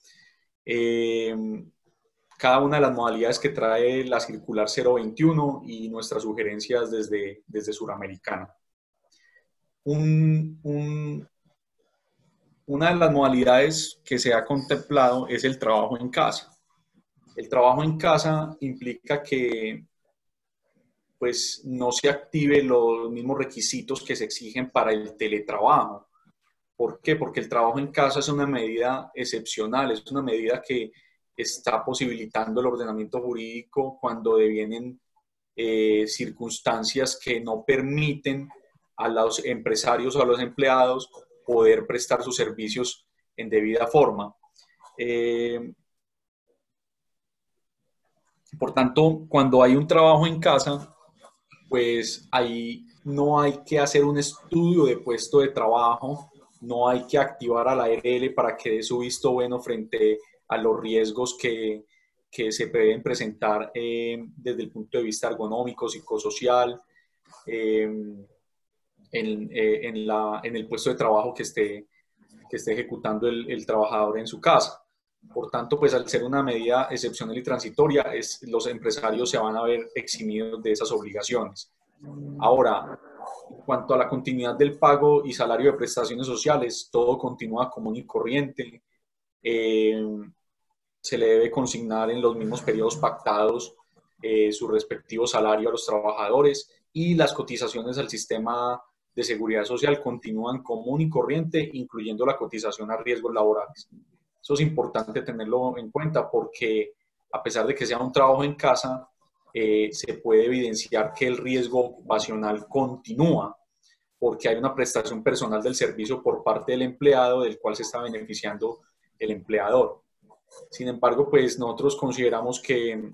cada una de las modalidades que trae la circular 021 y nuestras sugerencias desde Suramericana. Una de las modalidades que se ha contemplado es el trabajo en casa. El trabajo en casa implica que pues, no se active los mismos requisitos que se exigen para el teletrabajo. ¿Por qué? Porque el trabajo en casa es una medida excepcional, es una medida que está posibilitando el ordenamiento jurídico cuando devienen circunstancias que no permiten a los empresarios o a los empleados poder prestar sus servicios en debida forma. Por tanto, cuando hay un trabajo en casa, pues ahí no hay que hacer un estudio de puesto de trabajo, no hay que activar a la ARL para que dé su visto bueno frente a los riesgos que se pueden presentar desde el punto de vista ergonómico, psicosocial, en, en el puesto de trabajo que esté ejecutando el trabajador en su casa. Por tanto, pues al ser una medida excepcional y transitoria, los empresarios se van a ver eximidos de esas obligaciones. Ahora, en cuanto a la continuidad del pago y salario de prestaciones sociales, todo continúa común y corriente. Eh, Se le debe consignar en los mismos periodos pactados su respectivo salario a los trabajadores y las cotizaciones al sistema de seguridad social continúan común y corriente, incluyendo la cotización a riesgos laborales. Eso es importante tenerlo en cuenta porque a pesar de que sea un trabajo en casa, se puede evidenciar que el riesgo ocupacional continúa porque hay una prestación personal del servicio por parte del empleado del cual se está beneficiando el empleador. Sin embargo, pues nosotros consideramos que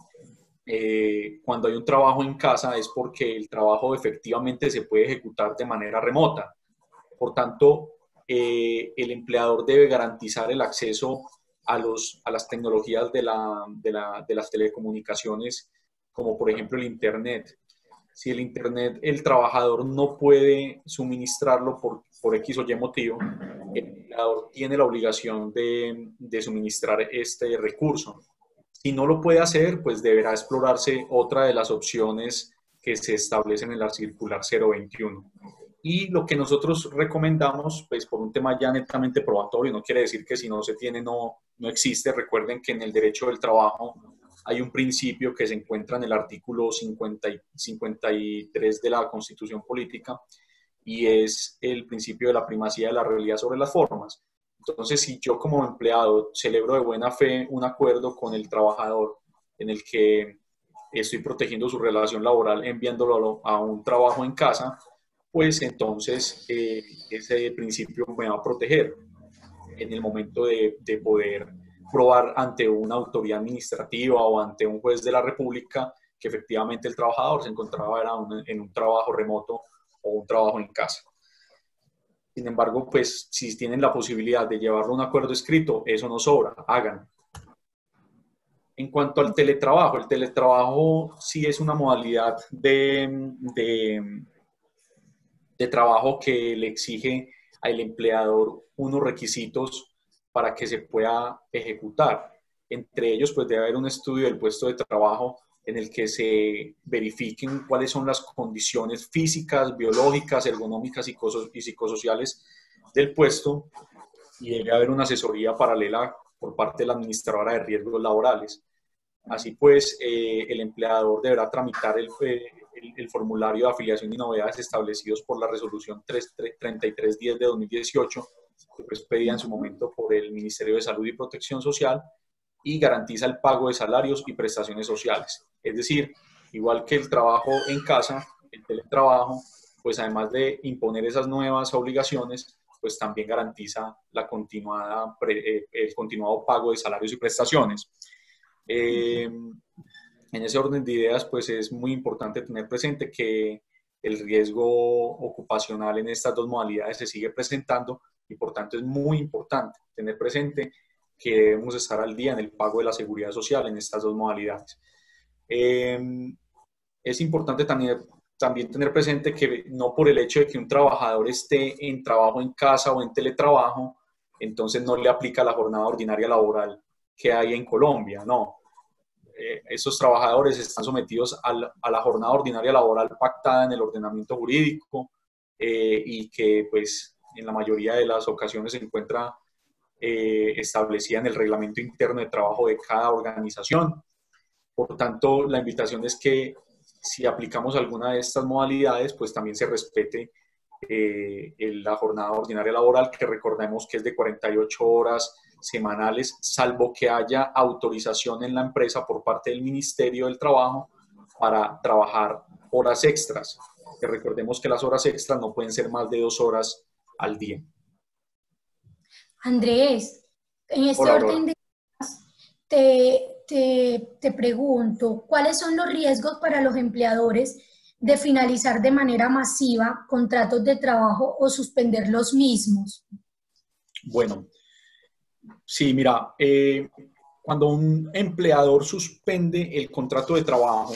cuando hay un trabajo en casa es porque el trabajo efectivamente se puede ejecutar de manera remota. Por tanto, el empleador debe garantizar el acceso a las tecnologías de las telecomunicaciones, como por ejemplo el Internet. Si el Internet el trabajador no puede suministrarlo por X o Y motivo, el empleador tiene la obligación de suministrar este recurso. Si no lo puede hacer, pues deberá explorarse otra de las opciones que se establecen en la circular 021. Y lo que nosotros recomendamos, pues por un tema ya netamente probatorio, no quiere decir que si no se tiene no existe. Recuerden que en el derecho del trabajo hay un principio que se encuentra en el artículo 53 de la Constitución Política y es el principio de la primacía de la realidad sobre las formas. Entonces, si yo como empleado celebro de buena fe un acuerdo con el trabajador en el que estoy protegiendo su relación laboral enviándolo a un trabajo en casa, pues entonces ese principio me va a proteger en el momento de poder probar ante una autoridad administrativa o ante un juez de la República que efectivamente el trabajador se encontraba en un trabajo remoto o un trabajo en casa. Sin embargo, pues si tienen la posibilidad de llevarlo a un acuerdo escrito, eso no sobra, hagan. En cuanto al teletrabajo, el teletrabajo sí es una modalidad de trabajo que le exige al empleador unos requisitos para que se pueda ejecutar. Entre ellos, pues debe haber un estudio del puesto de trabajo en el que se verifiquen cuáles son las condiciones físicas, biológicas, ergonómicas y psicosociales del puesto y debe haber una asesoría paralela por parte de la administradora de riesgos laborales. Así pues, el empleador deberá tramitar el formulario de afiliación y novedades establecidos por la resolución 3310 de 2018, que fue expedida en su momento por el Ministerio de Salud y Protección Social, y garantiza el pago de salarios y prestaciones sociales. Es decir, igual que el trabajo en casa, el teletrabajo, pues además de imponer esas nuevas obligaciones, pues también garantiza el continuado pago de salarios y prestaciones. En ese orden de ideas, pues es muy importante tener presente que el riesgo ocupacional en estas dos modalidades se sigue presentando y por tanto es muy importante tener presente que debemos estar al día en el pago de la seguridad social en estas dos modalidades. Es importante también tener presente que no por el hecho de que un trabajador esté en trabajo en casa o en teletrabajo, entonces no le aplica la jornada ordinaria laboral que hay en Colombia, no. Esos trabajadores están sometidos a la jornada ordinaria laboral pactada en el ordenamiento jurídico y que pues en la mayoría de las ocasiones se encuentra establecida en el reglamento interno de trabajo de cada organización. Por tanto, la invitación es que si aplicamos alguna de estas modalidades, pues también se respete la jornada ordinaria laboral, que recordemos que es de 48 horas semanales, salvo que haya autorización en la empresa por parte del Ministerio del Trabajo para trabajar horas extras. Que recordemos que las horas extras no pueden ser más de 2 horas al día. Andrés, en este Hola, orden Aurora. de ideas, te te pregunto, ¿cuáles son los riesgos para los empleadores de finalizar de manera masiva contratos de trabajo o suspender los mismos? Bueno, sí, mira, cuando un empleador suspende el contrato de trabajo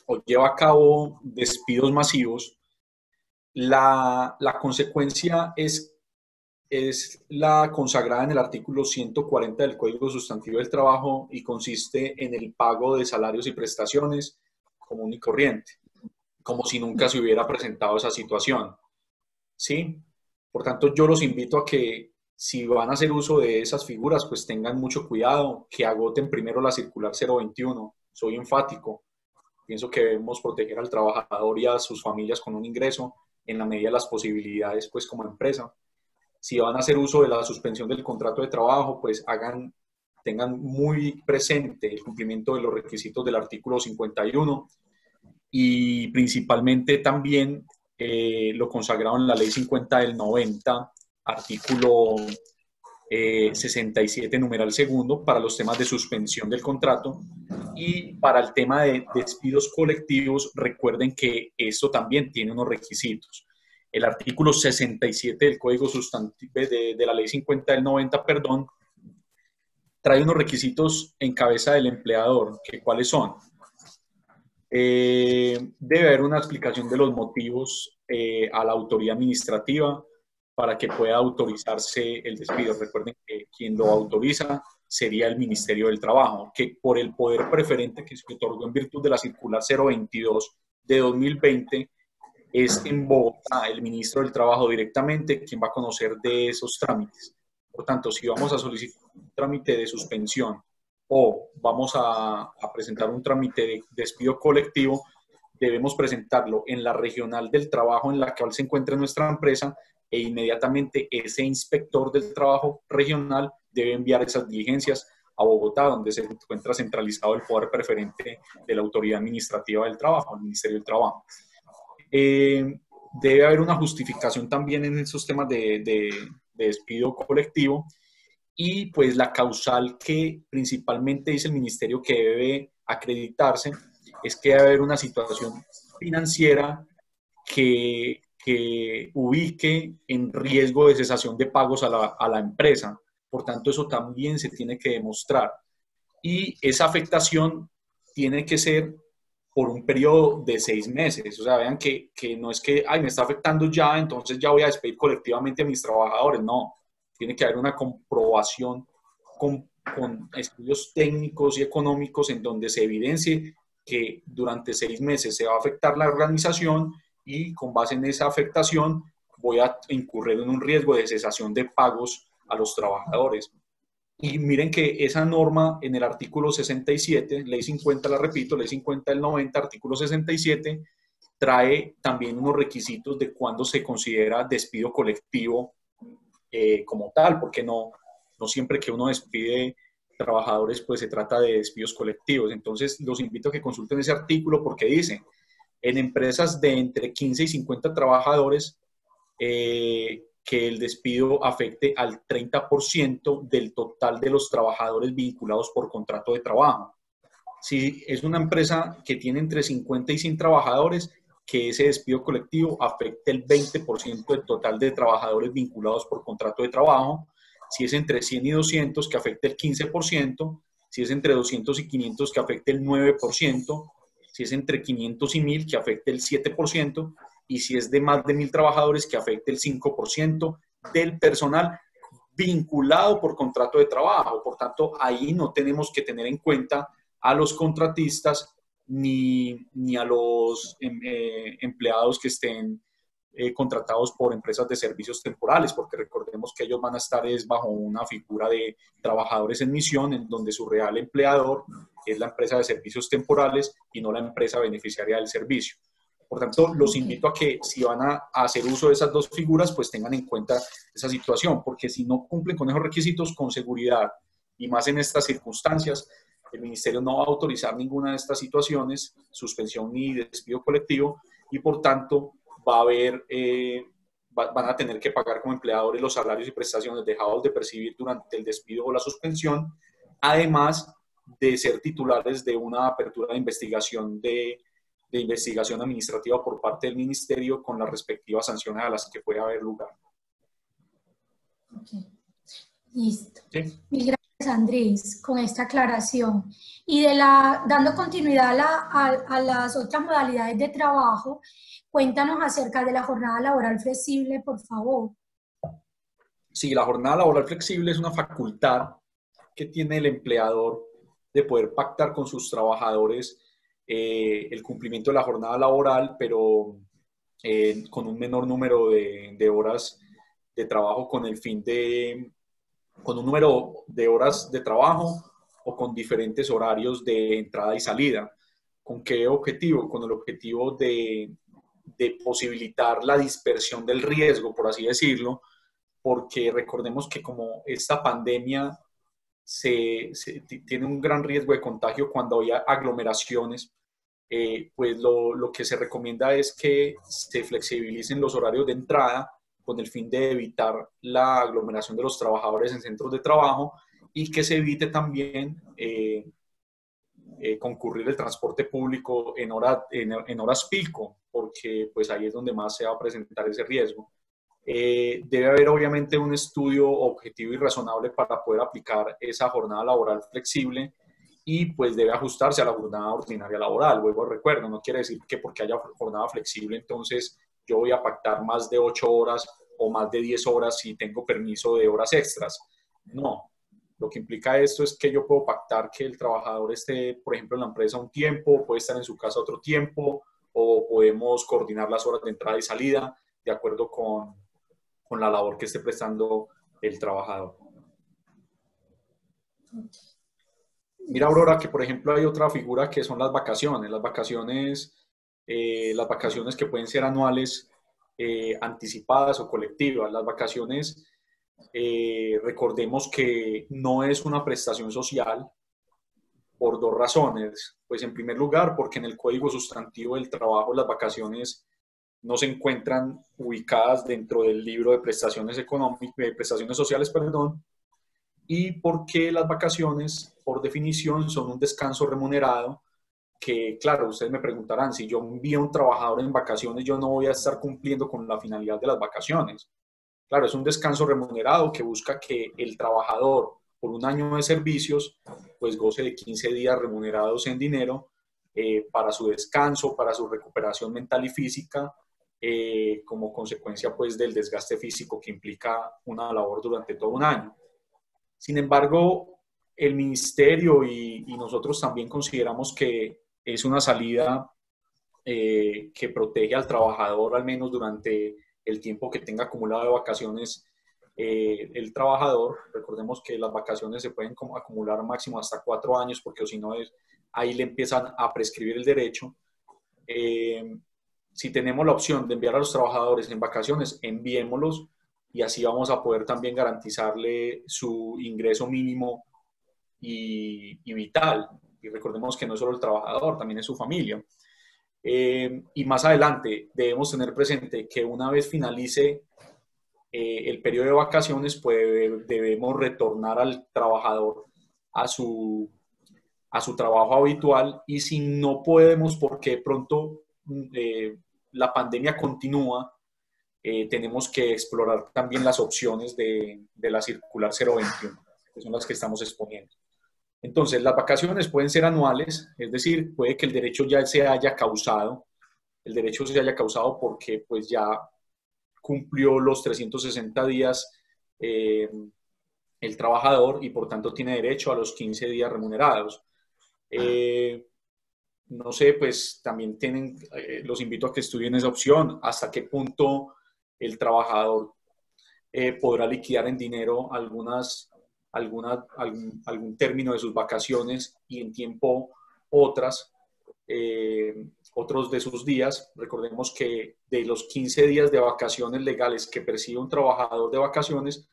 o lleva a cabo despidos masivos, la consecuencia es la consagrada en el artículo 140 del Código Sustantivo del Trabajo y consiste en el pago de salarios y prestaciones común y corriente, como si nunca se hubiera presentado esa situación. ¿Sí? Por tanto, yo los invito a que si van a hacer uso de esas figuras, pues tengan mucho cuidado, que agoten primero la circular 021. Soy enfático. Pienso que debemos proteger al trabajador y a sus familias con un ingreso en la medida de las posibilidades, pues como empresa. Si van a hacer uso de la suspensión del contrato de trabajo, pues tengan muy presente el cumplimiento de los requisitos del artículo 51 y principalmente también lo consagrado en la ley 50 del 90, artículo 67, numeral segundo, para los temas de suspensión del contrato. Y para el tema de despidos colectivos, recuerden que esto también tiene unos requisitos. El artículo 67 del Código Sustantivo de la ley 50 del 90, perdón, trae unos requisitos en cabeza del empleador, que cuáles son. Debe haber una explicación de los motivos a la autoridad administrativa para que pueda autorizarse el despido. Recuerden que quien lo autoriza sería el Ministerio del Trabajo, que por el poder preferente que se otorgó en virtud de la circular 022 de 2020, es en Bogotá el ministro del Trabajo directamente quien va a conocer de esos trámites. Por tanto, si vamos a solicitar un trámite de suspensión o vamos a presentar un trámite de despido colectivo, debemos presentarlo en la regional del trabajo en la cual se encuentra nuestra empresa e inmediatamente ese inspector del trabajo regional debe enviar esas diligencias a Bogotá, donde se encuentra centralizado el poder preferente de la autoridad administrativa del trabajo, el Ministerio del Trabajo. Debe haber una justificación también en esos temas de despido colectivo y pues la causal que principalmente dice el ministerio que debe acreditarse es que debe haber una situación financiera que ubique en riesgo de cesación de pagos a la empresa. Por tanto, eso también se tiene que demostrar. Y esa afectación tiene que ser por un periodo de 6 meses. O sea, vean que no es que, ay, me está afectando ya, entonces ya voy a despedir colectivamente a mis trabajadores. No, tiene que haber una comprobación con estudios técnicos y económicos en donde se evidencie que durante 6 meses se va a afectar la organización y con base en esa afectación voy a incurrir en un riesgo de cesación de pagos a los trabajadores. Y miren que esa norma en el artículo 67, ley 50, la repito, ley 50 del 90, artículo 67, trae también unos requisitos de cuándo se considera despido colectivo como tal, porque no siempre que uno despide trabajadores, pues se trata de despidos colectivos. Entonces, los invito a que consulten ese artículo porque dice, en empresas de entre 15 y 50 trabajadores, que el despido afecte al 30% del total de los trabajadores vinculados por contrato de trabajo. Si es una empresa que tiene entre 50 y 100 trabajadores, que ese despido colectivo afecte el 20% del total de trabajadores vinculados por contrato de trabajo. Si es entre 100 y 200, que afecte el 15%. Si es entre 200 y 500, que afecte el 9%. Si es entre 500 y 1000, que afecte el 7%. Y si es de más de 1000 trabajadores, que afecte el 5% del personal vinculado por contrato de trabajo. Por tanto, ahí no tenemos que tener en cuenta a los contratistas ni a los empleados que estén contratados por empresas de servicios temporales, porque recordemos que ellos van a estar bajo una figura de trabajadores en misión, en donde su real empleador es la empresa de servicios temporales y no la empresa beneficiaria del servicio. Por tanto, los invito a que si van a hacer uso de esas dos figuras, pues tengan en cuenta esa situación, porque si no cumplen con esos requisitos, con seguridad, y más en estas circunstancias, el ministerio no va a autorizar ninguna de estas situaciones, suspensión ni despido colectivo, y por tanto va a haber, van a tener que pagar como empleadores los salarios y prestaciones dejados de percibir durante el despido o la suspensión. Además, de ser titulares de una apertura de investigación de investigación administrativa por parte del ministerio con las respectivas sanciones a las que puede haber lugar. Ok, listo. ¿Sí? Mil gracias, Andrés, con esta aclaración. Y dando continuidad a las otras modalidades de trabajo, cuéntanos acerca de la jornada laboral flexible, por favor. Sí, la jornada laboral flexible es una facultad que tiene el empleador de poder pactar con sus trabajadores el cumplimiento de la jornada laboral, pero con un menor número de horas de trabajo con el fin con un número de horas de trabajo o con diferentes horarios de entrada y salida. ¿Con qué objetivo? Con el objetivo de posibilitar la dispersión del riesgo, por así decirlo, porque recordemos que como esta pandemia tiene un gran riesgo de contagio cuando hay aglomeraciones, pues lo que se recomienda es que se flexibilicen los horarios de entrada con el fin de evitar la aglomeración de los trabajadores en centros de trabajo y que se evite también concurrir el transporte público en horas pico, porque pues ahí es donde más se va a presentar ese riesgo. Debe haber obviamente un estudio objetivo y razonable para poder aplicar esa jornada laboral flexible y pues debe ajustarse a la jornada ordinaria laboral. Luego recuerdo, no quiere decir que porque haya jornada flexible entonces yo voy a pactar más de 8 horas o más de 10 horas si tengo permiso de horas extras. No, lo que implica esto es que yo puedo pactar que el trabajador esté, por ejemplo, en la empresa un tiempo, puede estar en su casa otro tiempo, o podemos coordinar las horas de entrada y salida de acuerdo con la labor que esté prestando el trabajador. Mira, Aurora, que por ejemplo hay otra figura que son las vacaciones. Las vacaciones que pueden ser anuales, anticipadas o colectivas. Las vacaciones, recordemos que no es una prestación social por dos razones. Pues en primer lugar, porque en el Código Sustantivo del Trabajo las vacaciones no se encuentran ubicadas dentro del libro de prestaciones económicas, de prestaciones sociales, perdón, y porque las vacaciones, por definición, son un descanso remunerado que, claro, ustedes me preguntarán, si yo envío a un trabajador en vacaciones, yo no voy a estar cumpliendo con la finalidad de las vacaciones. Claro, es un descanso remunerado que busca que el trabajador, por un año de servicios, pues goce de 15 días remunerados en dinero para su descanso, para su recuperación mental y física, como consecuencia pues del desgaste físico que implica una labor durante todo un año. Sin embargo, el ministerio y nosotros también consideramos que es una salida que protege al trabajador al menos durante el tiempo que tenga acumulado de vacaciones el trabajador. Recordemos que las vacaciones se pueden acumular máximo hasta 4 años porque si no ahí le empiezan a prescribir el derecho. Si tenemos la opción de enviar a los trabajadores en vacaciones, enviémoslos y así vamos a poder también garantizarle su ingreso mínimo y vital. Y recordemos que no es solo el trabajador, también es su familia. Y más adelante debemos tener presente que una vez finalice el periodo de vacaciones, pues debemos retornar al trabajador a su trabajo habitual y si no podemos porque de pronto la pandemia continúa, tenemos que explorar también las opciones de la circular 021, que son las que estamos exponiendo. Entonces, las vacaciones pueden ser anuales, es decir, puede que el derecho ya se haya causado, porque pues ya cumplió los 360 días el trabajador y por tanto tiene derecho a los 15 días remunerados. No sé, pues también los invito a que estudien esa opción, hasta qué punto el trabajador podrá liquidar en dinero algún término de sus vacaciones y en tiempo otros de sus días. Recordemos que de los 15 días de vacaciones legales que percibe un trabajador de vacaciones,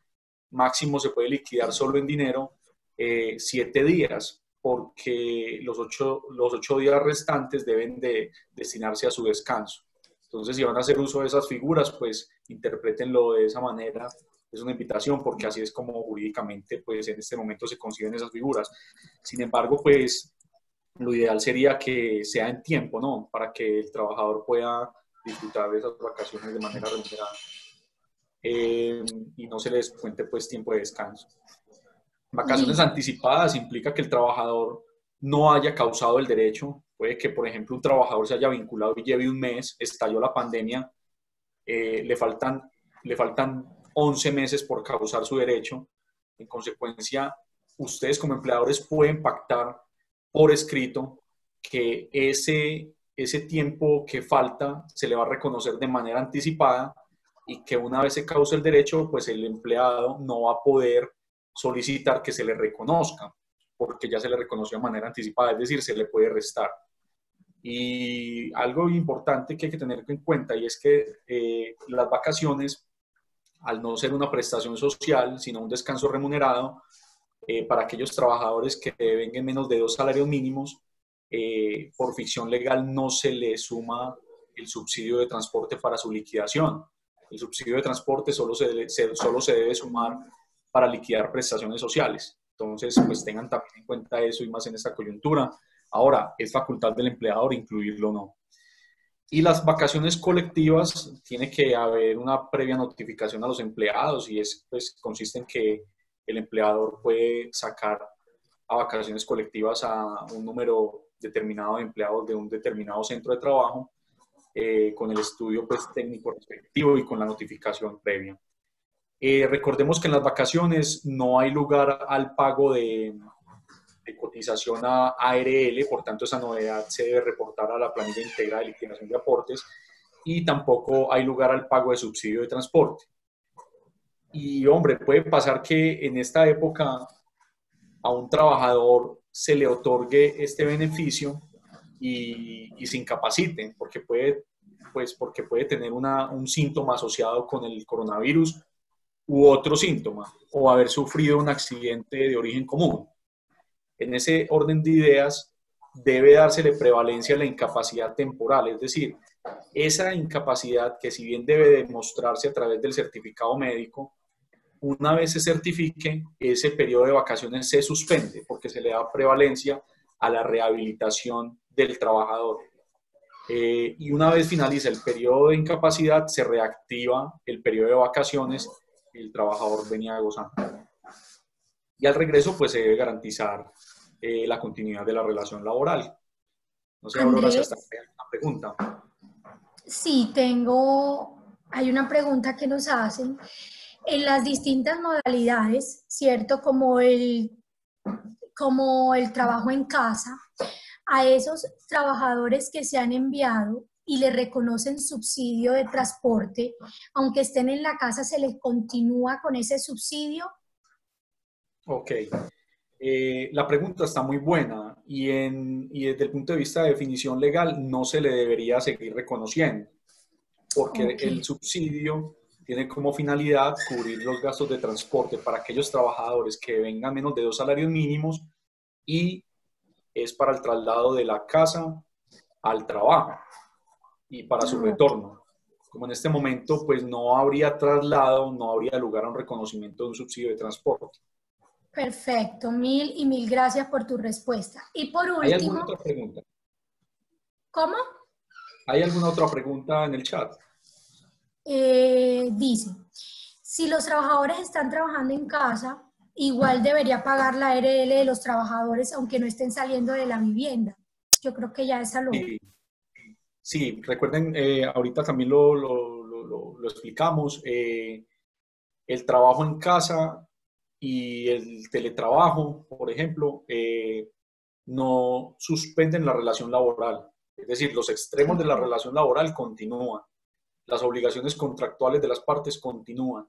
máximo se puede liquidar solo en dinero 7 días, porque los 8 días restantes deben de destinarse a su descanso. Entonces, si van a hacer uso de esas figuras, pues interprétenlo de esa manera es una invitación porque así es como jurídicamente pues en este momento se conciben esas figuras. Sin embargo, pues lo ideal sería que sea en tiempo, ¿no? Para que el trabajador pueda disfrutar de esas vacaciones de manera remunerada y no se le descuente pues tiempo de descanso. Vacaciones Listo. anticipadas implica que el trabajador no haya causado el derecho. Puede que, por ejemplo, un trabajador se haya vinculado y lleve un mes, estalló la pandemia, le faltan 11 meses por causar su derecho. En consecuencia, ustedes como empleadores pueden pactar por escrito que ese tiempo que falta se le va a reconocer de manera anticipada y que una vez se cause el derecho, pues el empleado no va a poder solicitar que se le reconozca, porque ya se le reconoció de manera anticipada, es decir, se le puede restar. Y algo importante que hay que tener en cuenta y es que las vacaciones, al no ser una prestación social, sino un descanso remunerado, para aquellos trabajadores que vengan menos de 2 salarios mínimos, por ficción legal no se le suma el subsidio de transporte para su liquidación. El subsidio de transporte solo se debe sumar para liquidar prestaciones sociales. Entonces, pues tengan también en cuenta eso y más en esta coyuntura. Ahora, es facultad del empleador incluirlo o no. Y las vacaciones colectivas, tiene que haber una previa notificación a los empleados y pues, consiste en que el empleador puede sacar a vacaciones colectivas a un número determinado de empleados de un determinado centro de trabajo con el estudio pues, técnico respectivo y con la notificación previa. Recordemos que en las vacaciones no hay lugar al pago de cotización a ARL, por tanto esa novedad se debe reportar a la planilla integrada de liquidación de aportes y tampoco hay lugar al pago de subsidio de transporte. Y hombre, puede pasar que en esta época a un trabajador se le otorgue este beneficio y se incapaciten porque puede tener un síntoma asociado con el coronavirus u otro síntoma o haber sufrido un accidente de origen común. En ese orden de ideas debe dársele prevalencia a la incapacidad temporal, es decir, esa incapacidad que si bien debe demostrarse a través del certificado médico, una vez se certifique, ese periodo de vacaciones se suspende porque se le da prevalencia a la rehabilitación del trabajador. Y una vez finaliza el periodo de incapacidad, se reactiva el periodo de vacaciones que el trabajador venía gozando. Y al regreso, pues se debe garantizar la continuidad de la relación laboral. No sé, Aurora, si hasta Andrés, hay una pregunta. sí, hay una pregunta que nos hacen. En las distintas modalidades, ¿cierto? Como el trabajo en casa, a esos trabajadores que se han enviado y le reconocen subsidio de transporte, aunque estén en la casa, ¿se les continúa con ese subsidio? Ok. La pregunta está muy buena y desde el punto de vista de definición legal no se le debería seguir reconociendo, porque Ok, el subsidio tiene como finalidad cubrir los gastos de transporte para aquellos trabajadores que vengan menos de 2 salarios mínimos y es para el traslado de la casa al trabajo y para su ok. retorno. Como en este momento, pues no habría traslado, no habría lugar a un reconocimiento de un subsidio de transporte. Perfecto, mil y mil gracias por tu respuesta. Y por ¿Hay alguna último, otra pregunta? ¿cómo? ¿Hay alguna otra pregunta en el chat? Dice, si los trabajadores están trabajando en casa, igual debería pagar la ARL de los trabajadores aunque no estén saliendo de la vivienda. Yo creo que ya esa lo... Sí, sí, recuerden, ahorita también lo explicamos, el trabajo en casa y el teletrabajo, por ejemplo, no suspenden la relación laboral. Es decir, los extremos de la Ok, relación laboral continúan, las obligaciones contractuales de las partes continúan.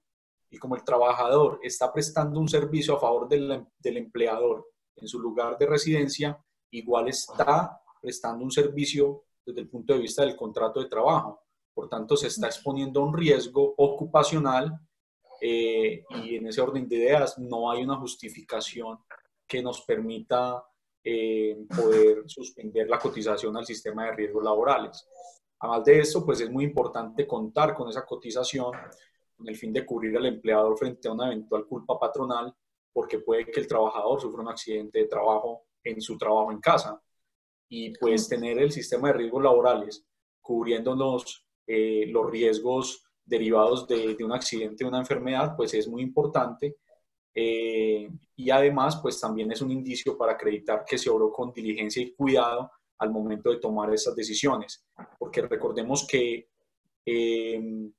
Y como el trabajador está prestando un servicio a favor del empleador en su lugar de residencia, igual está prestando un servicio desde el punto de vista del contrato de trabajo. Por tanto, se está exponiendo a un riesgo ocupacional y en ese orden de ideas no hay una justificación que nos permita poder suspender la cotización al sistema de riesgos laborales. Además de esto, pues es muy importante contar con esa cotización con el fin de cubrir al empleador frente a una eventual culpa patronal, porque puede que el trabajador sufra un accidente de trabajo en su trabajo en casa. Y pues tener el sistema de riesgos laborales cubriéndonos los riesgos derivados de un accidente, de una enfermedad, pues es muy importante. Y además, pues también es un indicio para acreditar que se obró con diligencia y cuidado al momento de tomar esas decisiones. Porque recordemos que en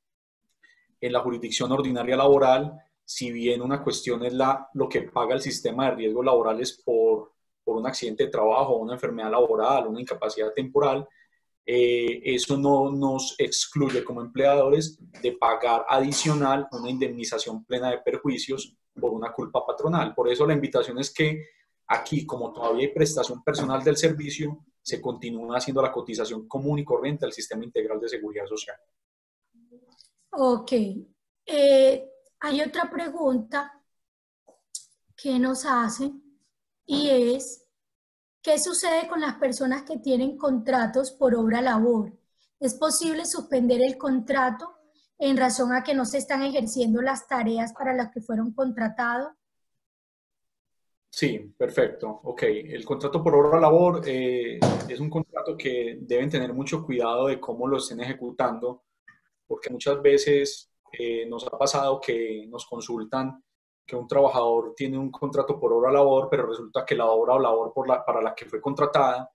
la jurisdicción ordinaria laboral, si bien una cuestión es lo que paga el sistema de riesgos laborales por un accidente de trabajo, una enfermedad laboral, una incapacidad temporal, eso no nos excluye como empleadores de pagar adicional una indemnización plena de perjuicios por una culpa patronal. Por eso la invitación es que aquí, como todavía hay prestación personal del servicio, se continúa haciendo la cotización común y corriente al Sistema Integral de Seguridad Social. Ok. Hay otra pregunta que nos hacen y es, ¿qué sucede con las personas que tienen contratos por obra labor? ¿Es posible suspender el contrato en razón a que no se están ejerciendo las tareas para las que fueron contratados? Sí, perfecto. Ok, el contrato por obra labor es un contrato que deben tener mucho cuidado de cómo lo estén ejecutando, porque muchas veces nos ha pasado que nos consultan que un trabajador tiene un contrato por obra labor, pero resulta que la obra o labor para la que fue contratada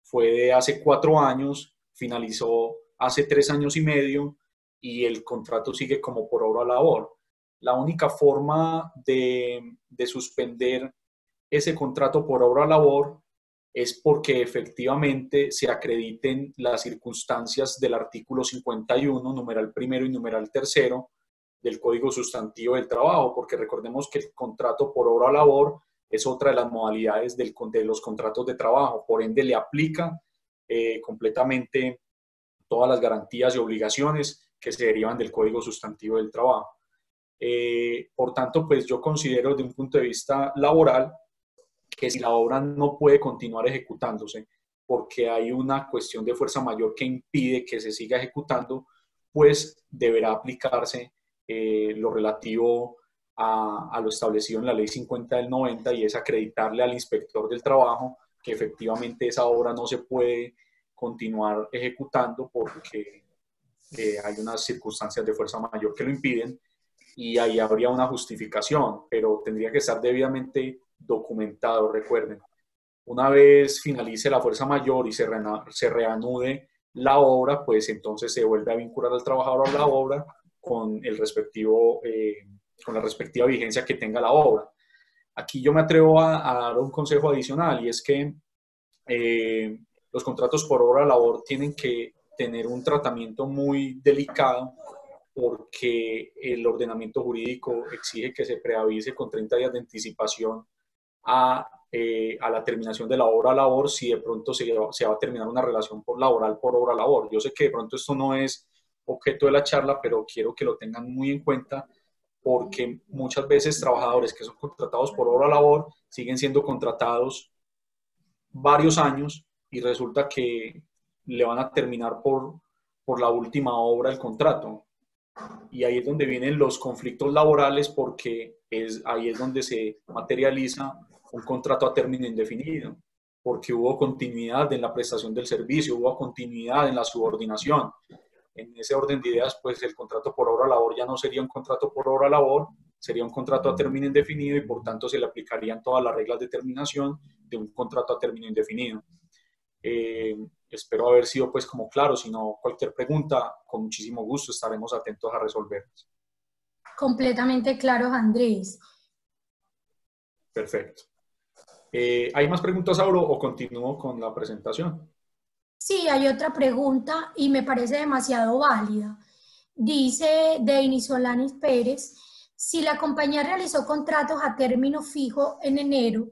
fue de hace 4 años, finalizó hace 3 años y medio y el contrato sigue como por obra labor. La única forma de suspender ese contrato por obra labor es porque efectivamente se acrediten las circunstancias del artículo 51, numeral primero y numeral tercero del Código Sustantivo del Trabajo, porque recordemos que el contrato por obra labor es otra de las modalidades de los contratos de trabajo, por ende le aplica completamente todas las garantías y obligaciones que se derivan del Código Sustantivo del Trabajo. Por tanto, pues yo considero desde un punto de vista laboral que si la obra no puede continuar ejecutándose porque hay una cuestión de fuerza mayor que impide que se siga ejecutando, pues deberá aplicarse lo relativo a lo establecido en la Ley 50 del 90 y es acreditarle al inspector del trabajo que efectivamente esa obra no se puede continuar ejecutando porque hay unas circunstancias de fuerza mayor que lo impiden y ahí habría una justificación, pero tendría que estar debidamente documentado, recuerden. Una vez finalice la fuerza mayor y se reanude la obra, pues entonces se vuelve a vincular al trabajador a la obra con con la respectiva vigencia que tenga la obra. Aquí yo me atrevo a dar un consejo adicional y es que los contratos por obra labor tienen que tener un tratamiento muy delicado porque el ordenamiento jurídico exige que se preavise con 30 días de anticipación a la terminación de la obra labor si de pronto se va a terminar una relación laboral por obra labor. Yo sé que de pronto esto no es objeto de la charla, pero quiero que lo tengan muy en cuenta porque muchas veces trabajadores que son contratados por obra labor siguen siendo contratados varios años y resulta que le van a terminar por la última obra del contrato. Y ahí es donde vienen los conflictos laborales porque ahí es donde se materializa un contrato a término indefinido, porque hubo continuidad en la prestación del servicio, hubo continuidad en la subordinación. En ese orden de ideas, pues el contrato por obra labor ya no sería un contrato por obra labor, sería un contrato a término indefinido y por tanto se le aplicarían todas las reglas de terminación de un contrato a término indefinido. Espero haber sido pues como claro, si no cualquier pregunta, con muchísimo gusto estaremos atentos a resolverlas. Completamente claros, Andrés. Perfecto. ¿Hay más preguntas, Auro, o continúo con la presentación? Sí, hay otra pregunta y me parece demasiado válida. Dice Denis Solanis Pérez, si la compañía realizó contratos a término fijo en enero,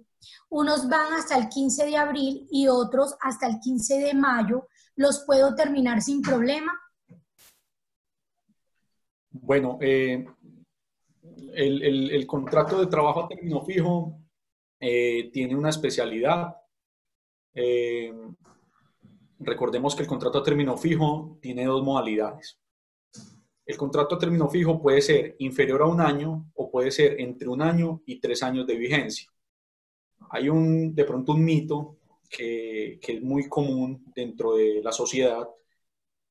unos van hasta el 15 de abril y otros hasta el 15 de mayo, ¿los puedo terminar sin problema? Bueno, el contrato de trabajo a término fijo tiene una especialidad. Eh, Recordemos que el contrato a término fijo tiene dos modalidades. El contrato a término fijo puede ser inferior a un año o puede ser entre un año y 3 años de vigencia. Hay de pronto un mito que es muy común dentro de la sociedad,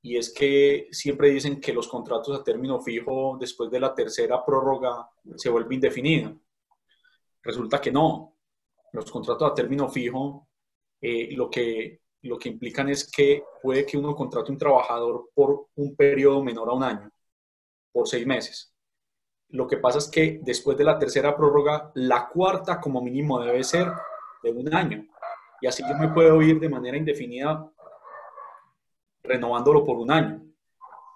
y es que siempre dicen que los contratos a término fijo después de la tercera prórroga se vuelven indefinidos. Resulta que no. Los contratos a término fijo lo que implican es que puede que uno contrate un trabajador por un periodo menor a un año, por 6 meses. Lo que pasa es que después de la tercera prórroga, la cuarta como mínimo debe ser de un año. Y así yo me puedo ir de manera indefinida renovándolo por un año.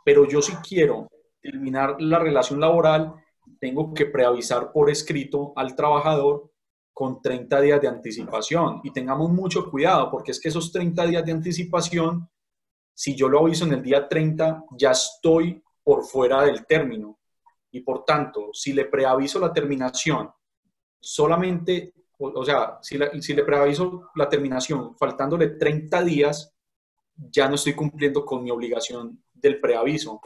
Pero yo si quiero terminar la relación laboral, tengo que preavisar por escrito al trabajador con 30 días de anticipación. Y tengamos mucho cuidado, porque es que esos 30 días de anticipación, si yo lo aviso en el día 30, ya estoy por fuera del término. Y por tanto, si le preaviso la terminación solamente, o sea, si le preaviso la terminación faltándole 30 días, ya no estoy cumpliendo con mi obligación del preaviso.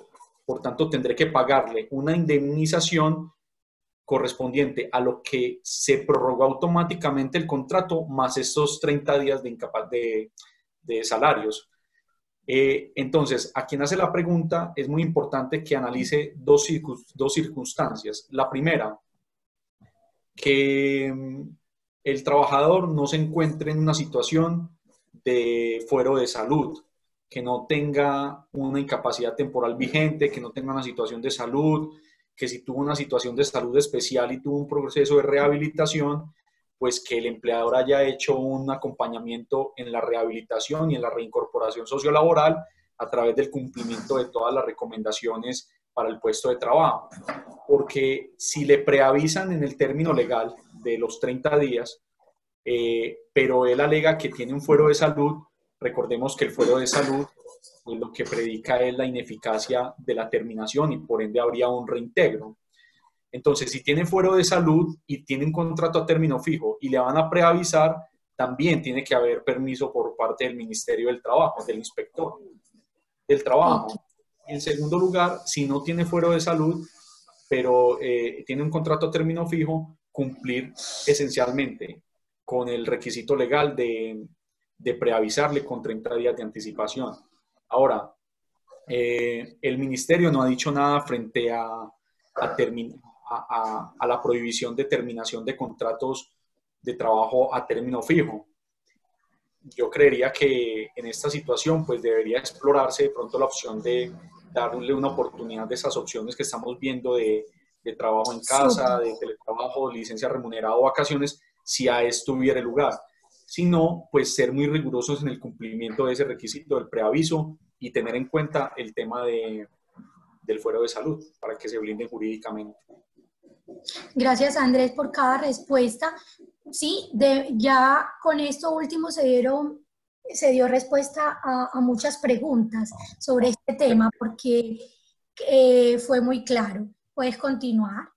Por tanto, tendré que pagarle una indemnización correspondiente a lo que se prorrogó automáticamente el contrato, más estos 30 días de salarios. Entonces, a quien hace la pregunta es muy importante que analice dos circunstancias. La primera, que el trabajador no se encuentre en una situación de fuero de salud, que no tenga una incapacidad temporal vigente, que no tenga una situación de salud, que si tuvo una situación de salud especial y tuvo un proceso de rehabilitación, pues que el empleador haya hecho un acompañamiento en la rehabilitación y en la reincorporación sociolaboral a través del cumplimiento de todas las recomendaciones para el puesto de trabajo. Porque si le preavisan en el término legal de los 30 días, pero él alega que tiene un fuero de salud, recordemos que el fuero de salud pues lo que predica es la ineficacia de la terminación y por ende habría un reintegro. Entonces, si tiene fuero de salud y tiene un contrato a término fijo y le van a preavisar, también tiene que haber permiso por parte del Ministerio del Trabajo, del inspector del trabajo. Ok. En segundo lugar, si no tiene fuero de salud, pero tiene un contrato a término fijo, cumplir esencialmente con el requisito legal de preavisarle con 30 días de anticipación. Ahora, el ministerio no ha dicho nada frente a la prohibición de terminación de contratos de trabajo a término fijo. Yo creería que en esta situación pues debería explorarse de pronto la opción de darle una oportunidad de esas opciones que estamos viendo de trabajo en casa, Súper. de teletrabajo, licencia remunerada o vacaciones, si a esto hubiera lugar. Si no, pues ser muy rigurosos en el cumplimiento de ese requisito del preaviso y tener en cuenta el tema del fuero de salud para que se blinden jurídicamente. Gracias, Andrés, por cada respuesta. Sí, ya con esto último se dio respuesta a muchas preguntas sobre este tema porque fue muy claro. Puedes continuar.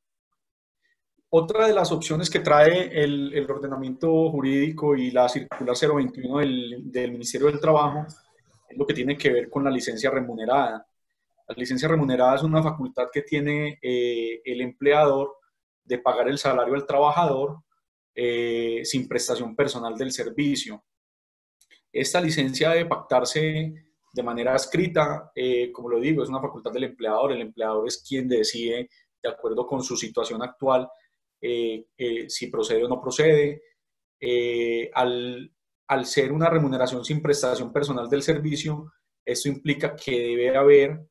Otra de las opciones que trae el ordenamiento jurídico y la circular 021 del Ministerio del Trabajo es lo que tiene que ver con la licencia remunerada. La licencia remunerada es una facultad que tiene el empleador de pagar el salario al trabajador sin prestación personal del servicio. Esta licencia debe pactarse de manera escrita, como lo digo, es una facultad del empleador. El empleador es quien decide, de acuerdo con su situación actual, si procede o no procede. Al ser una remuneración sin prestación personal del servicio, esto implica que debe haber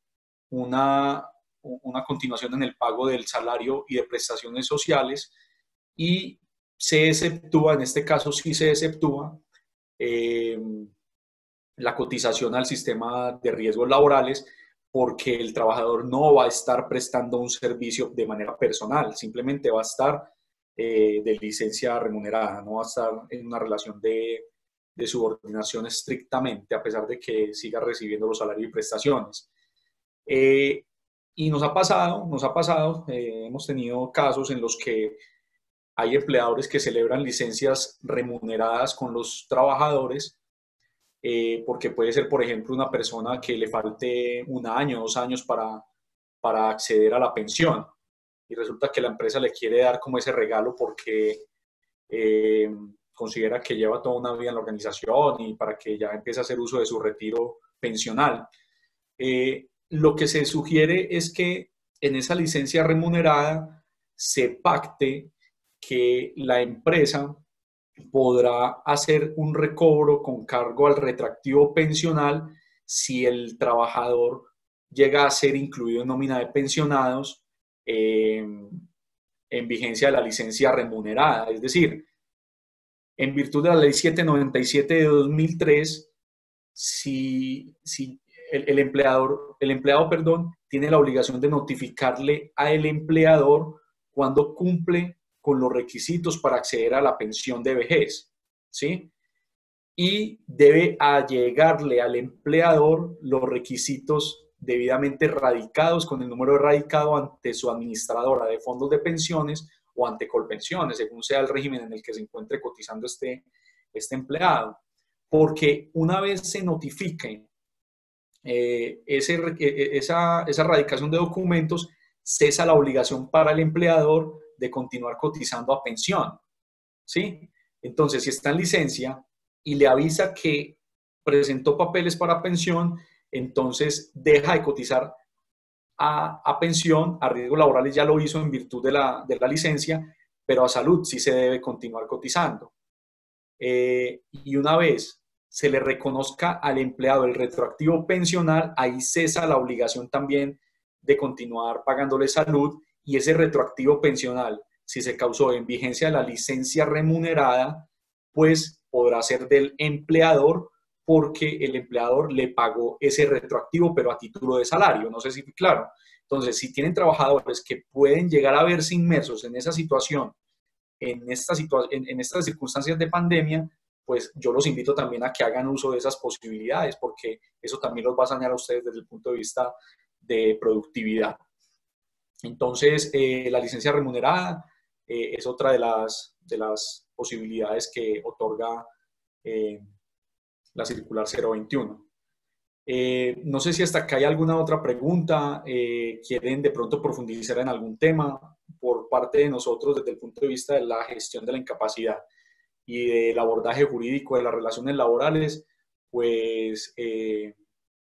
una continuación en el pago del salario y de prestaciones sociales, y se exceptúa, en este caso sí se exceptúa, la cotización al sistema de riesgos laborales, porque el trabajador no va a estar prestando un servicio de manera personal, simplemente va a estar de licencia remunerada, no va a estar en una relación de subordinación estrictamente, a pesar de que siga recibiendo los salarios y prestaciones. Y nos ha pasado, hemos tenido casos en los que hay empleadores que celebran licencias remuneradas con los trabajadores, porque puede ser, por ejemplo, una persona que le falte 1 año, 2 años para acceder a la pensión. Y resulta que la empresa le quiere dar como ese regalo porque considera que lleva toda una vida en la organización y para que ya empiece a hacer uso de su retiro pensional. Lo que se sugiere es que en esa licencia remunerada se pacte que la empresa podrá hacer un recobro con cargo al retroactivo pensional si el trabajador llega a ser incluido en nómina de pensionados en vigencia de la licencia remunerada. Es decir, en virtud de la Ley 797 de 2003, si el empleado, tiene la obligación de notificarle al empleador cuando cumple con los requisitos para acceder a la pensión de vejez, ¿sí? Y debe allegarle al empleador los requisitos debidamente radicados con el número de radicado ante su administradora de fondos de pensiones o ante Colpensiones, según sea el régimen en el que se encuentre cotizando este empleado. Porque una vez se notifique esa radicación de documentos, cesa la obligación para el empleador de continuar cotizando a pensión, ¿sí? Entonces, si está en licencia y le avisa que presentó papeles para pensión, entonces deja de cotizar a pensión, a riesgos laborales ya lo hizo en virtud de la licencia, pero a salud sí se debe continuar cotizando. Y una vez se le reconozca al empleado el retroactivo pensional, ahí cesa la obligación también de continuar pagándole salud, y ese retroactivo pensional, si se causó en vigencia de la licencia remunerada, pues podrá ser del empleador, porque el empleador le pagó ese retroactivo, pero a título de salario. No sé si fue claro. Entonces, si tienen trabajadores que pueden llegar a verse inmersos en esa situación, en estas circunstancias de pandemia, pues yo los invito también a que hagan uso de esas posibilidades, porque eso también los va a sanear a ustedes desde el punto de vista de productividad. Entonces, la licencia remunerada es otra de las posibilidades que otorga la circular 021. No sé si hasta acá hay alguna otra pregunta, quieren de pronto profundizar en algún tema por parte de nosotros desde el punto de vista de la gestión de la incapacidad y del abordaje jurídico de las relaciones laborales, pues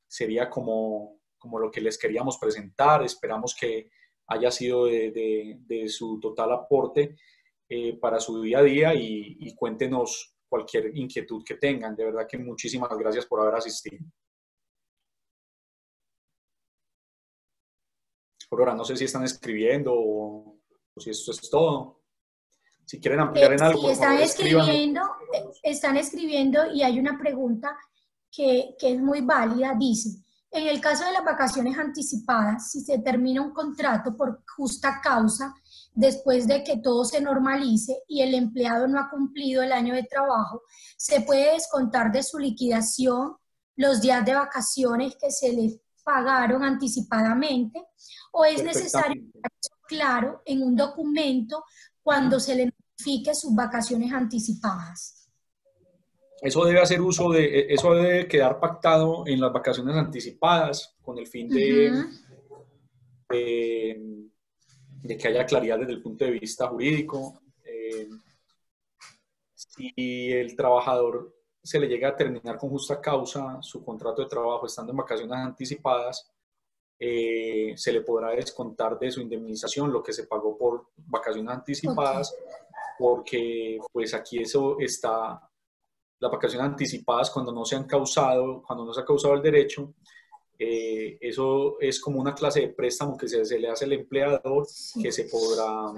sería como lo que les queríamos presentar. Esperamos que haya sido de su total aporte para su día a día, y cuéntenos cualquier inquietud que tengan. De verdad que muchísimas gracias por haber asistido. Aurora, no sé si están escribiendo o si esto es todo. Si quieren ampliar en algo, sí, por favor, están escribiendo y hay una pregunta que es muy válida. Dice, en el caso de las vacaciones anticipadas, si se termina un contrato por justa causa, después de que todo se normalice y el empleado no ha cumplido el año de trabajo, ¿se puede descontar de su liquidación los días de vacaciones que se le pagaron anticipadamente? ¿O es necesario dejar eso claro en un documento cuando se le notifique sus vacaciones anticipadas? Eso debe quedar pactado en las vacaciones anticipadas con el fin de que haya claridad desde el punto de vista jurídico. Si el trabajador se le llega a terminar con justa causa su contrato de trabajo estando en vacaciones anticipadas, se le podrá descontar de su indemnización lo que se pagó por vacaciones anticipadas, porque pues aquí eso está, las vacaciones anticipadas cuando no se ha causado el derecho, eso es como una clase de préstamo que se le hace al empleador, que se podrá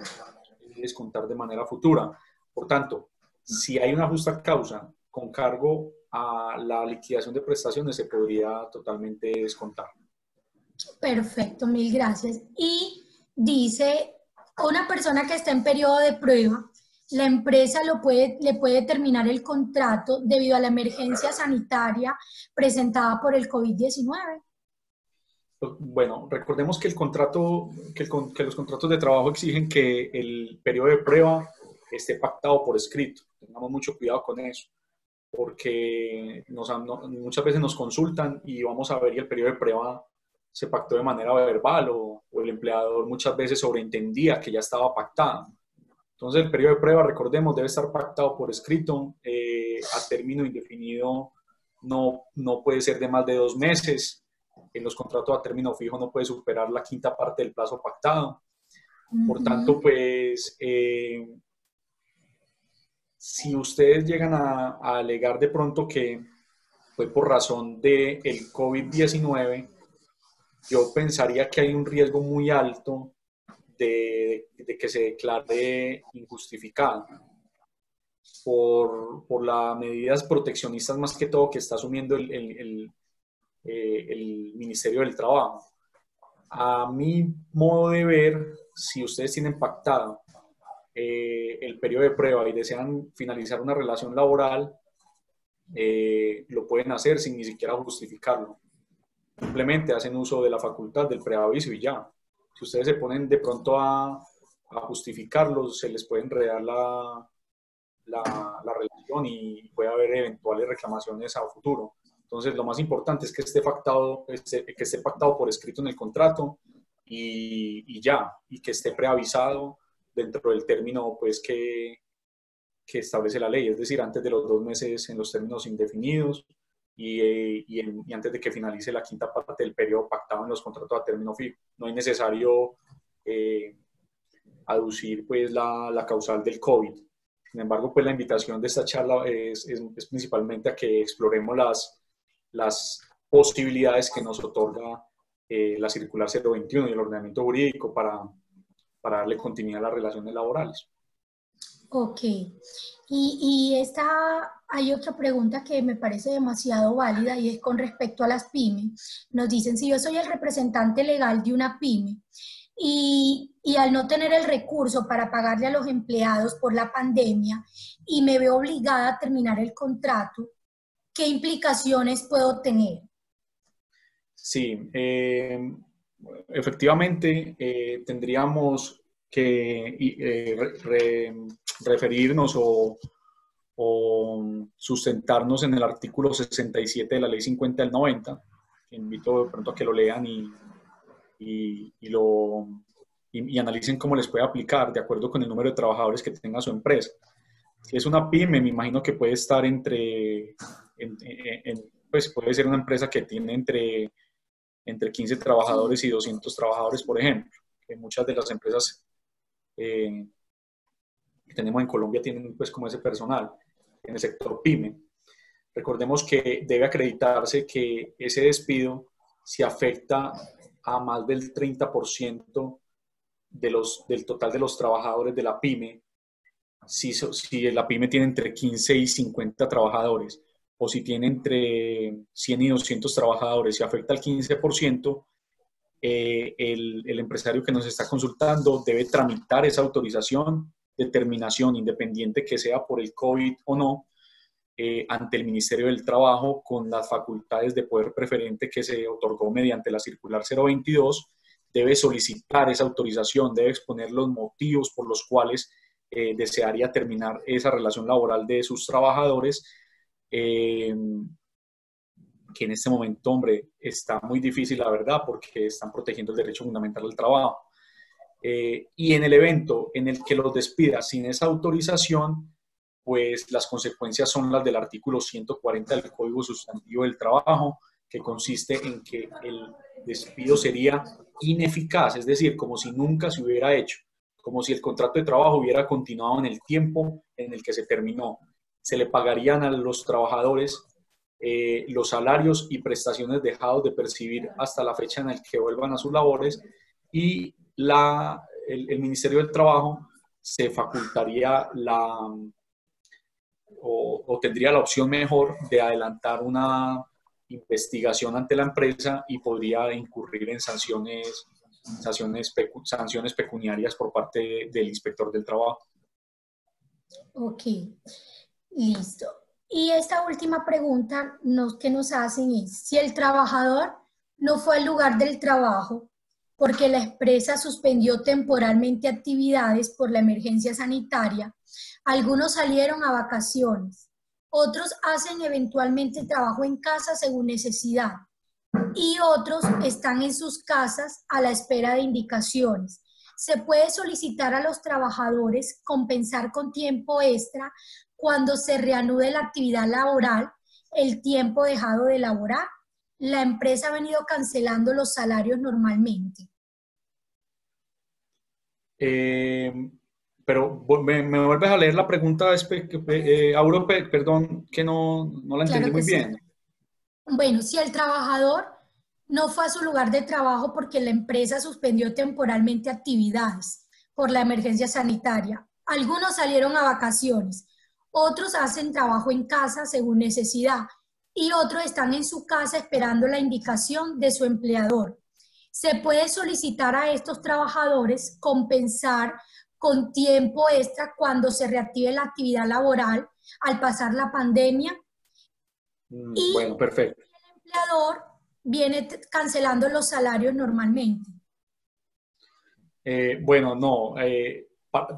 descontar de manera futura. Por tanto, si hay una justa causa con cargo a la liquidación de prestaciones, se podría totalmente descontar. Perfecto, mil gracias. Y dice, una persona que está en periodo de prueba, la empresa le puede terminar el contrato debido a la emergencia sanitaria presentada por el COVID-19. Bueno, recordemos que los contratos de trabajo exigen que el periodo de prueba esté pactado por escrito. Tengamos mucho cuidado con eso, porque muchas veces nos consultan y vamos a ver y el periodo de prueba se pactó de manera verbal o el empleador muchas veces sobreentendía que ya estaba pactado. Entonces el periodo de prueba, recordemos, debe estar pactado por escrito, a término indefinido no puede ser de más de 2 meses, en los contratos a término fijo no puede superar la quinta parte del plazo pactado. Por tanto, pues, si ustedes llegan a alegar de pronto que fue por razón del COVID-19, yo pensaría que hay un riesgo muy alto de que se declare injustificado por las medidas proteccionistas más que todo que está asumiendo el Ministerio del Trabajo. A mi modo de ver, si ustedes tienen pactado el periodo de prueba y desean finalizar una relación laboral, lo pueden hacer sin ni siquiera justificarlo. Simplemente hacen uso de la facultad del preaviso y ya. Si ustedes se ponen de pronto a justificarlo, se les puede enredar la relación y puede haber eventuales reclamaciones a futuro. Entonces, lo más importante es que esté pactado por escrito en el contrato y ya, y que esté preavisado dentro del término pues, que establece la ley, es decir, antes de los 2 meses en los términos indefinidos y antes de que finalice la quinta parte del periodo pactado en los contratos a término fijo. No es necesario aducir pues, la causal del COVID. Sin embargo, pues la invitación de esta charla es principalmente a que exploremos las posibilidades que nos otorga la circular 021 y el ordenamiento jurídico para darle continuidad a las relaciones laborales. Ok. Y hay otra pregunta que me parece demasiado válida y es con respecto a las pymes. Nos dicen, si yo soy el representante legal de una pyme y al no tener el recurso para pagarle a los empleados por la pandemia y me veo obligada a terminar el contrato, ¿qué implicaciones puedo tener? Sí, efectivamente tendríamos que referirnos o sustentarnos en el artículo 67 de la ley 50 del 90, que invito de pronto a que lo lean y analicen cómo les puede aplicar de acuerdo con el número de trabajadores que tenga su empresa. Si es una pyme, me imagino que puede estar pues puede ser una empresa que tiene entre 15 trabajadores y 200 trabajadores, por ejemplo, que muchas de las empresas que tenemos en Colombia tienen pues como ese personal en el sector pyme. Recordemos que debe acreditarse que ese despido se afecta a más del 30% del total de los trabajadores de la pyme, si la pyme tiene entre 15 y 50 trabajadores, o si tiene entre 100 y 200 trabajadores, si afecta al 15%, el empresario que nos está consultando debe tramitar esa autorización de terminación, independiente que sea por el COVID o no, ante el Ministerio del Trabajo con las facultades de poder preferente que se otorgó mediante la circular 022, debe solicitar esa autorización, debe exponer los motivos por los cuales desearía terminar esa relación laboral de sus trabajadores, que en este momento, hombre, está muy difícil, la verdad, porque están protegiendo el derecho fundamental al trabajo. Y en el evento en el que los despida sin esa autorización, pues las consecuencias son las del artículo 140 del Código Sustantivo del Trabajo, que consiste en que el despido sería ineficaz, es decir, como si nunca se hubiera hecho, como si el contrato de trabajo hubiera continuado en el tiempo en el que se terminó. Se le pagarían a los trabajadores los salarios y prestaciones dejados de percibir hasta la fecha en la que vuelvan a sus labores, y el Ministerio del Trabajo se facultaría o tendría la opción mejor de adelantar una investigación ante la empresa y podría incurrir en sanciones pecuniarias por parte del inspector del trabajo. Ok, listo. Y esta última pregunta que nos hacen es, si el trabajador no fue al lugar del trabajo porque la empresa suspendió temporalmente actividades por la emergencia sanitaria, algunos salieron a vacaciones, otros hacen eventualmente trabajo en casa según necesidad. y otros están en sus casas a la espera de indicaciones. Se puede solicitar a los trabajadores compensar con tiempo extra cuando se reanude la actividad laboral el tiempo dejado de laborar. La empresa ha venido cancelando los salarios normalmente. Pero me vuelves a leer la pregunta, Auro, perdón, que no la entendí Claro que muy sí. bien. Bueno, si el trabajador no fue a su lugar de trabajo porque la empresa suspendió temporalmente actividades por la emergencia sanitaria, algunos salieron a vacaciones, otros hacen trabajo en casa según necesidad y otros están en su casa esperando la indicación de su empleador. Se puede solicitar a estos trabajadores compensar con tiempo extra cuando se reactive la actividad laboral al pasar la pandemia y Bueno, perfecto. el empleador viene cancelando los salarios normalmente. Bueno, no,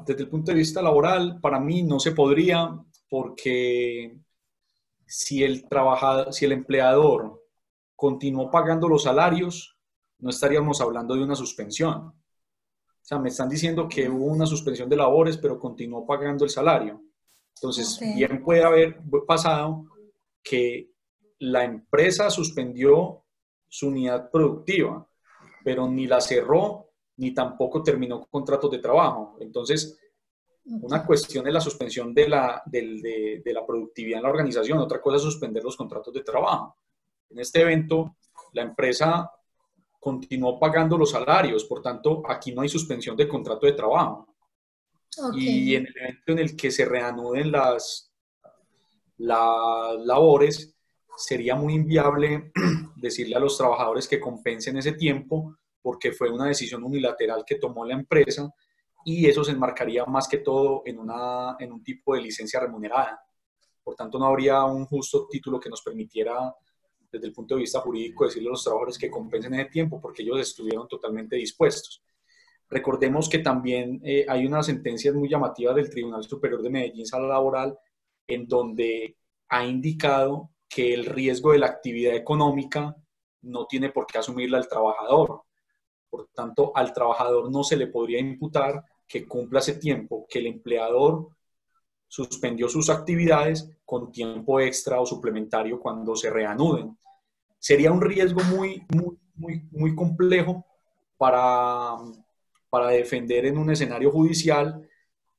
desde el punto de vista laboral, para mí no se podría porque si el empleador continuó pagando los salarios, no estaríamos hablando de una suspensión. O sea, me están diciendo que hubo una suspensión de labores, pero continuó pagando el salario. Entonces, Okay. bien puede haber pasado que la empresa suspendió su unidad productiva, pero ni la cerró ni tampoco terminó contratos de trabajo. Entonces, una Okay. cuestión es la suspensión de la productividad en la organización, otra cosa es suspender los contratos de trabajo. En este evento, la empresa continuó pagando los salarios, por tanto, aquí no hay suspensión de contrato de trabajo. Y en Okay. el evento en el que se reanuden las labores, sería muy inviable decirle a los trabajadores que compensen ese tiempo porque fue una decisión unilateral que tomó la empresa y eso se enmarcaría más que todo en un tipo de licencia remunerada. Por tanto, no habría un justo título que nos permitiera, desde el punto de vista jurídico, decirle a los trabajadores que compensen ese tiempo porque ellos estuvieron totalmente dispuestos. Recordemos que también hay una sentencia muy llamativa del Tribunal Superior de Medellín Sala Laboral en donde ha indicado que el riesgo de la actividad económica no tiene por qué asumirla el trabajador. Por tanto, al trabajador no se le podría imputar que cumpla ese tiempo, que el empleador suspendió sus actividades con tiempo extra o suplementario cuando se reanuden. Sería un riesgo muy complejo para, para defender en un escenario judicial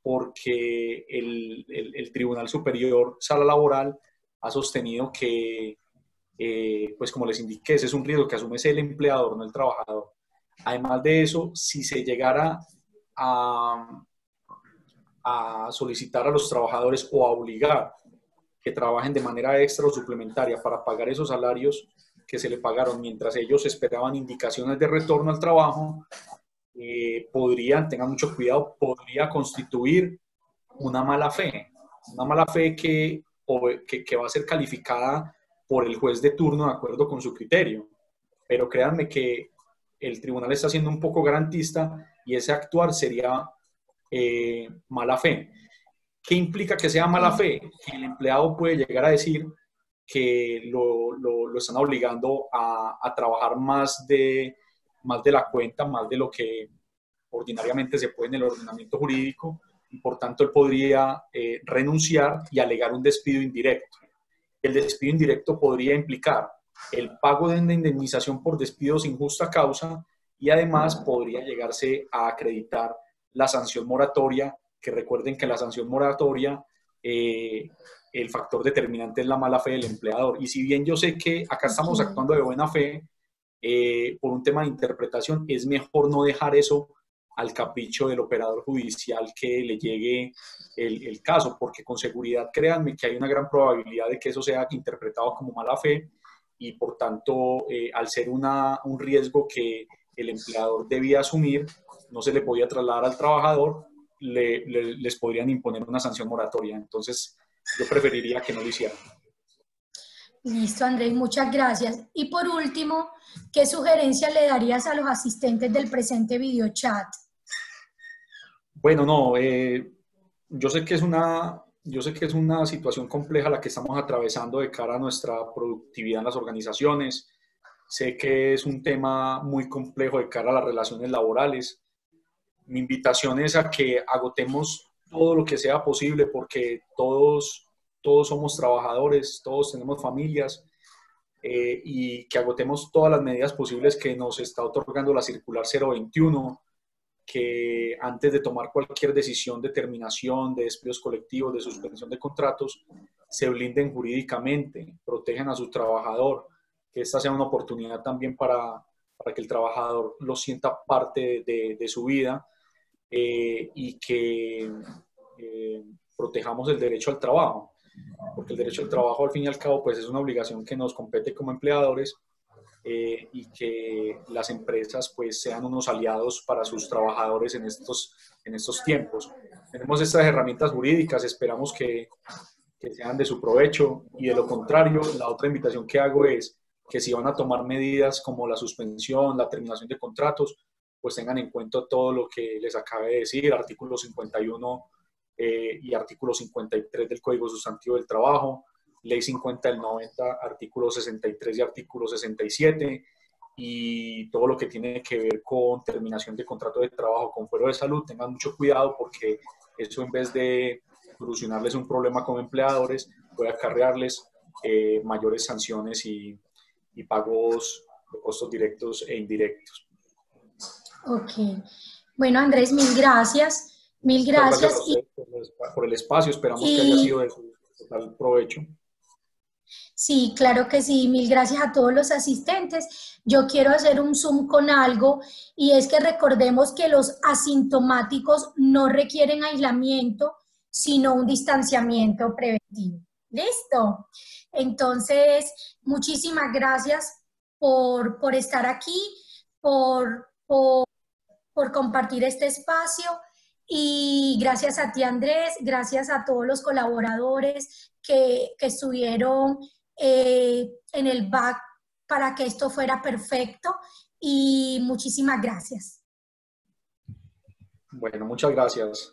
porque el Tribunal Superior Sala Laboral ha sostenido que, pues como les indiqué, ese es un riesgo que asume el empleador, no el trabajador. Además de eso, si se llegara a, a solicitar a los trabajadores o a obligar que trabajen de manera extra o suplementaria para pagar esos salarios que se le pagaron mientras ellos esperaban indicaciones de retorno al trabajo, tengan mucho cuidado, podría constituir una mala fe que va a ser calificada por el juez de turno de acuerdo con su criterio. Pero créanme que el tribunal está siendo un poco garantista y ese actuar sería mala fe. ¿Qué implica que sea mala Okay. fe? Que el empleado puede llegar a decir que lo están obligando a trabajar más de la cuenta, más de lo que ordinariamente se puede en el ordenamiento jurídico, y por tanto él podría renunciar y alegar un despido indirecto. El despido indirecto podría implicar el pago de una indemnización por despido sin justa causa y además podría llegarse a acreditar la sanción moratoria, que recuerden que la sanción moratoria, el factor determinante es la mala fe del empleador. Y si bien yo sé que acá estamos Okay. actuando de buena fe, por un tema de interpretación, es mejor no dejar eso al capricho del operador judicial que le llegue el caso, porque con seguridad, créanme que hay una gran probabilidad de que eso sea interpretado como mala fe y por tanto, al ser un riesgo que el empleador debía asumir, no se le podía trasladar al trabajador, les podrían imponer una sanción moratoria. Entonces, yo preferiría que no lo hicieran. Listo, Andrés, muchas gracias. Y por último, ¿qué sugerencia le darías a los asistentes del presente videochat? Bueno, no, yo sé que es una situación compleja la que estamos atravesando de cara a nuestra productividad en las organizaciones. Sé que es un tema muy complejo de cara a las relaciones laborales. Mi invitación es a que agotemos todo lo que sea posible porque todos somos trabajadores, todos tenemos familias, y que agotemos todas las medidas posibles que nos está otorgando la circular 021, que antes de tomar cualquier decisión de terminación, de despidos colectivos, de suspensión de contratos, se blinden jurídicamente, protejan a su trabajador, que esta sea una oportunidad también para que el trabajador lo sienta parte de su vida, y que protejamos el derecho al trabajo, porque el derecho al trabajo al fin y al cabo pues es una obligación que nos compete como empleadores, y que las empresas pues sean unos aliados para sus trabajadores en estos tiempos. Tenemos estas herramientas jurídicas, esperamos que sean de su provecho, y de lo contrario, la otra invitación que hago es que si van a tomar medidas como la suspensión, la terminación de contratos, pues tengan en cuenta todo lo que les acabé de decir, artículo 51, y artículo 53 del Código Sustantivo del Trabajo, Ley 50 del 90, artículo 63 y artículo 67, y todo lo que tiene que ver con terminación de contrato de trabajo con fuero de salud. Tengan mucho cuidado porque eso, en vez de solucionarles un problema como empleadores, puede acarrearles mayores sanciones y pagos de costos directos e indirectos. Ok. Bueno, Andrés, mil gracias. Mil Muchas gracias a gracias. ustedes por el espacio. Esperamos que haya sido Y de su total provecho. sí, claro que sí. Mil gracias a todos los asistentes. Yo quiero hacer un zoom con algo y es que recordemos que los asintomáticos no requieren aislamiento, sino un distanciamiento preventivo. ¿Listo? Entonces, muchísimas gracias por estar aquí, por compartir este espacio. Y gracias a ti, Andrés, gracias a todos los colaboradores que estuvieron en el back para que esto fuera perfecto. Y muchísimas gracias. Bueno, muchas gracias.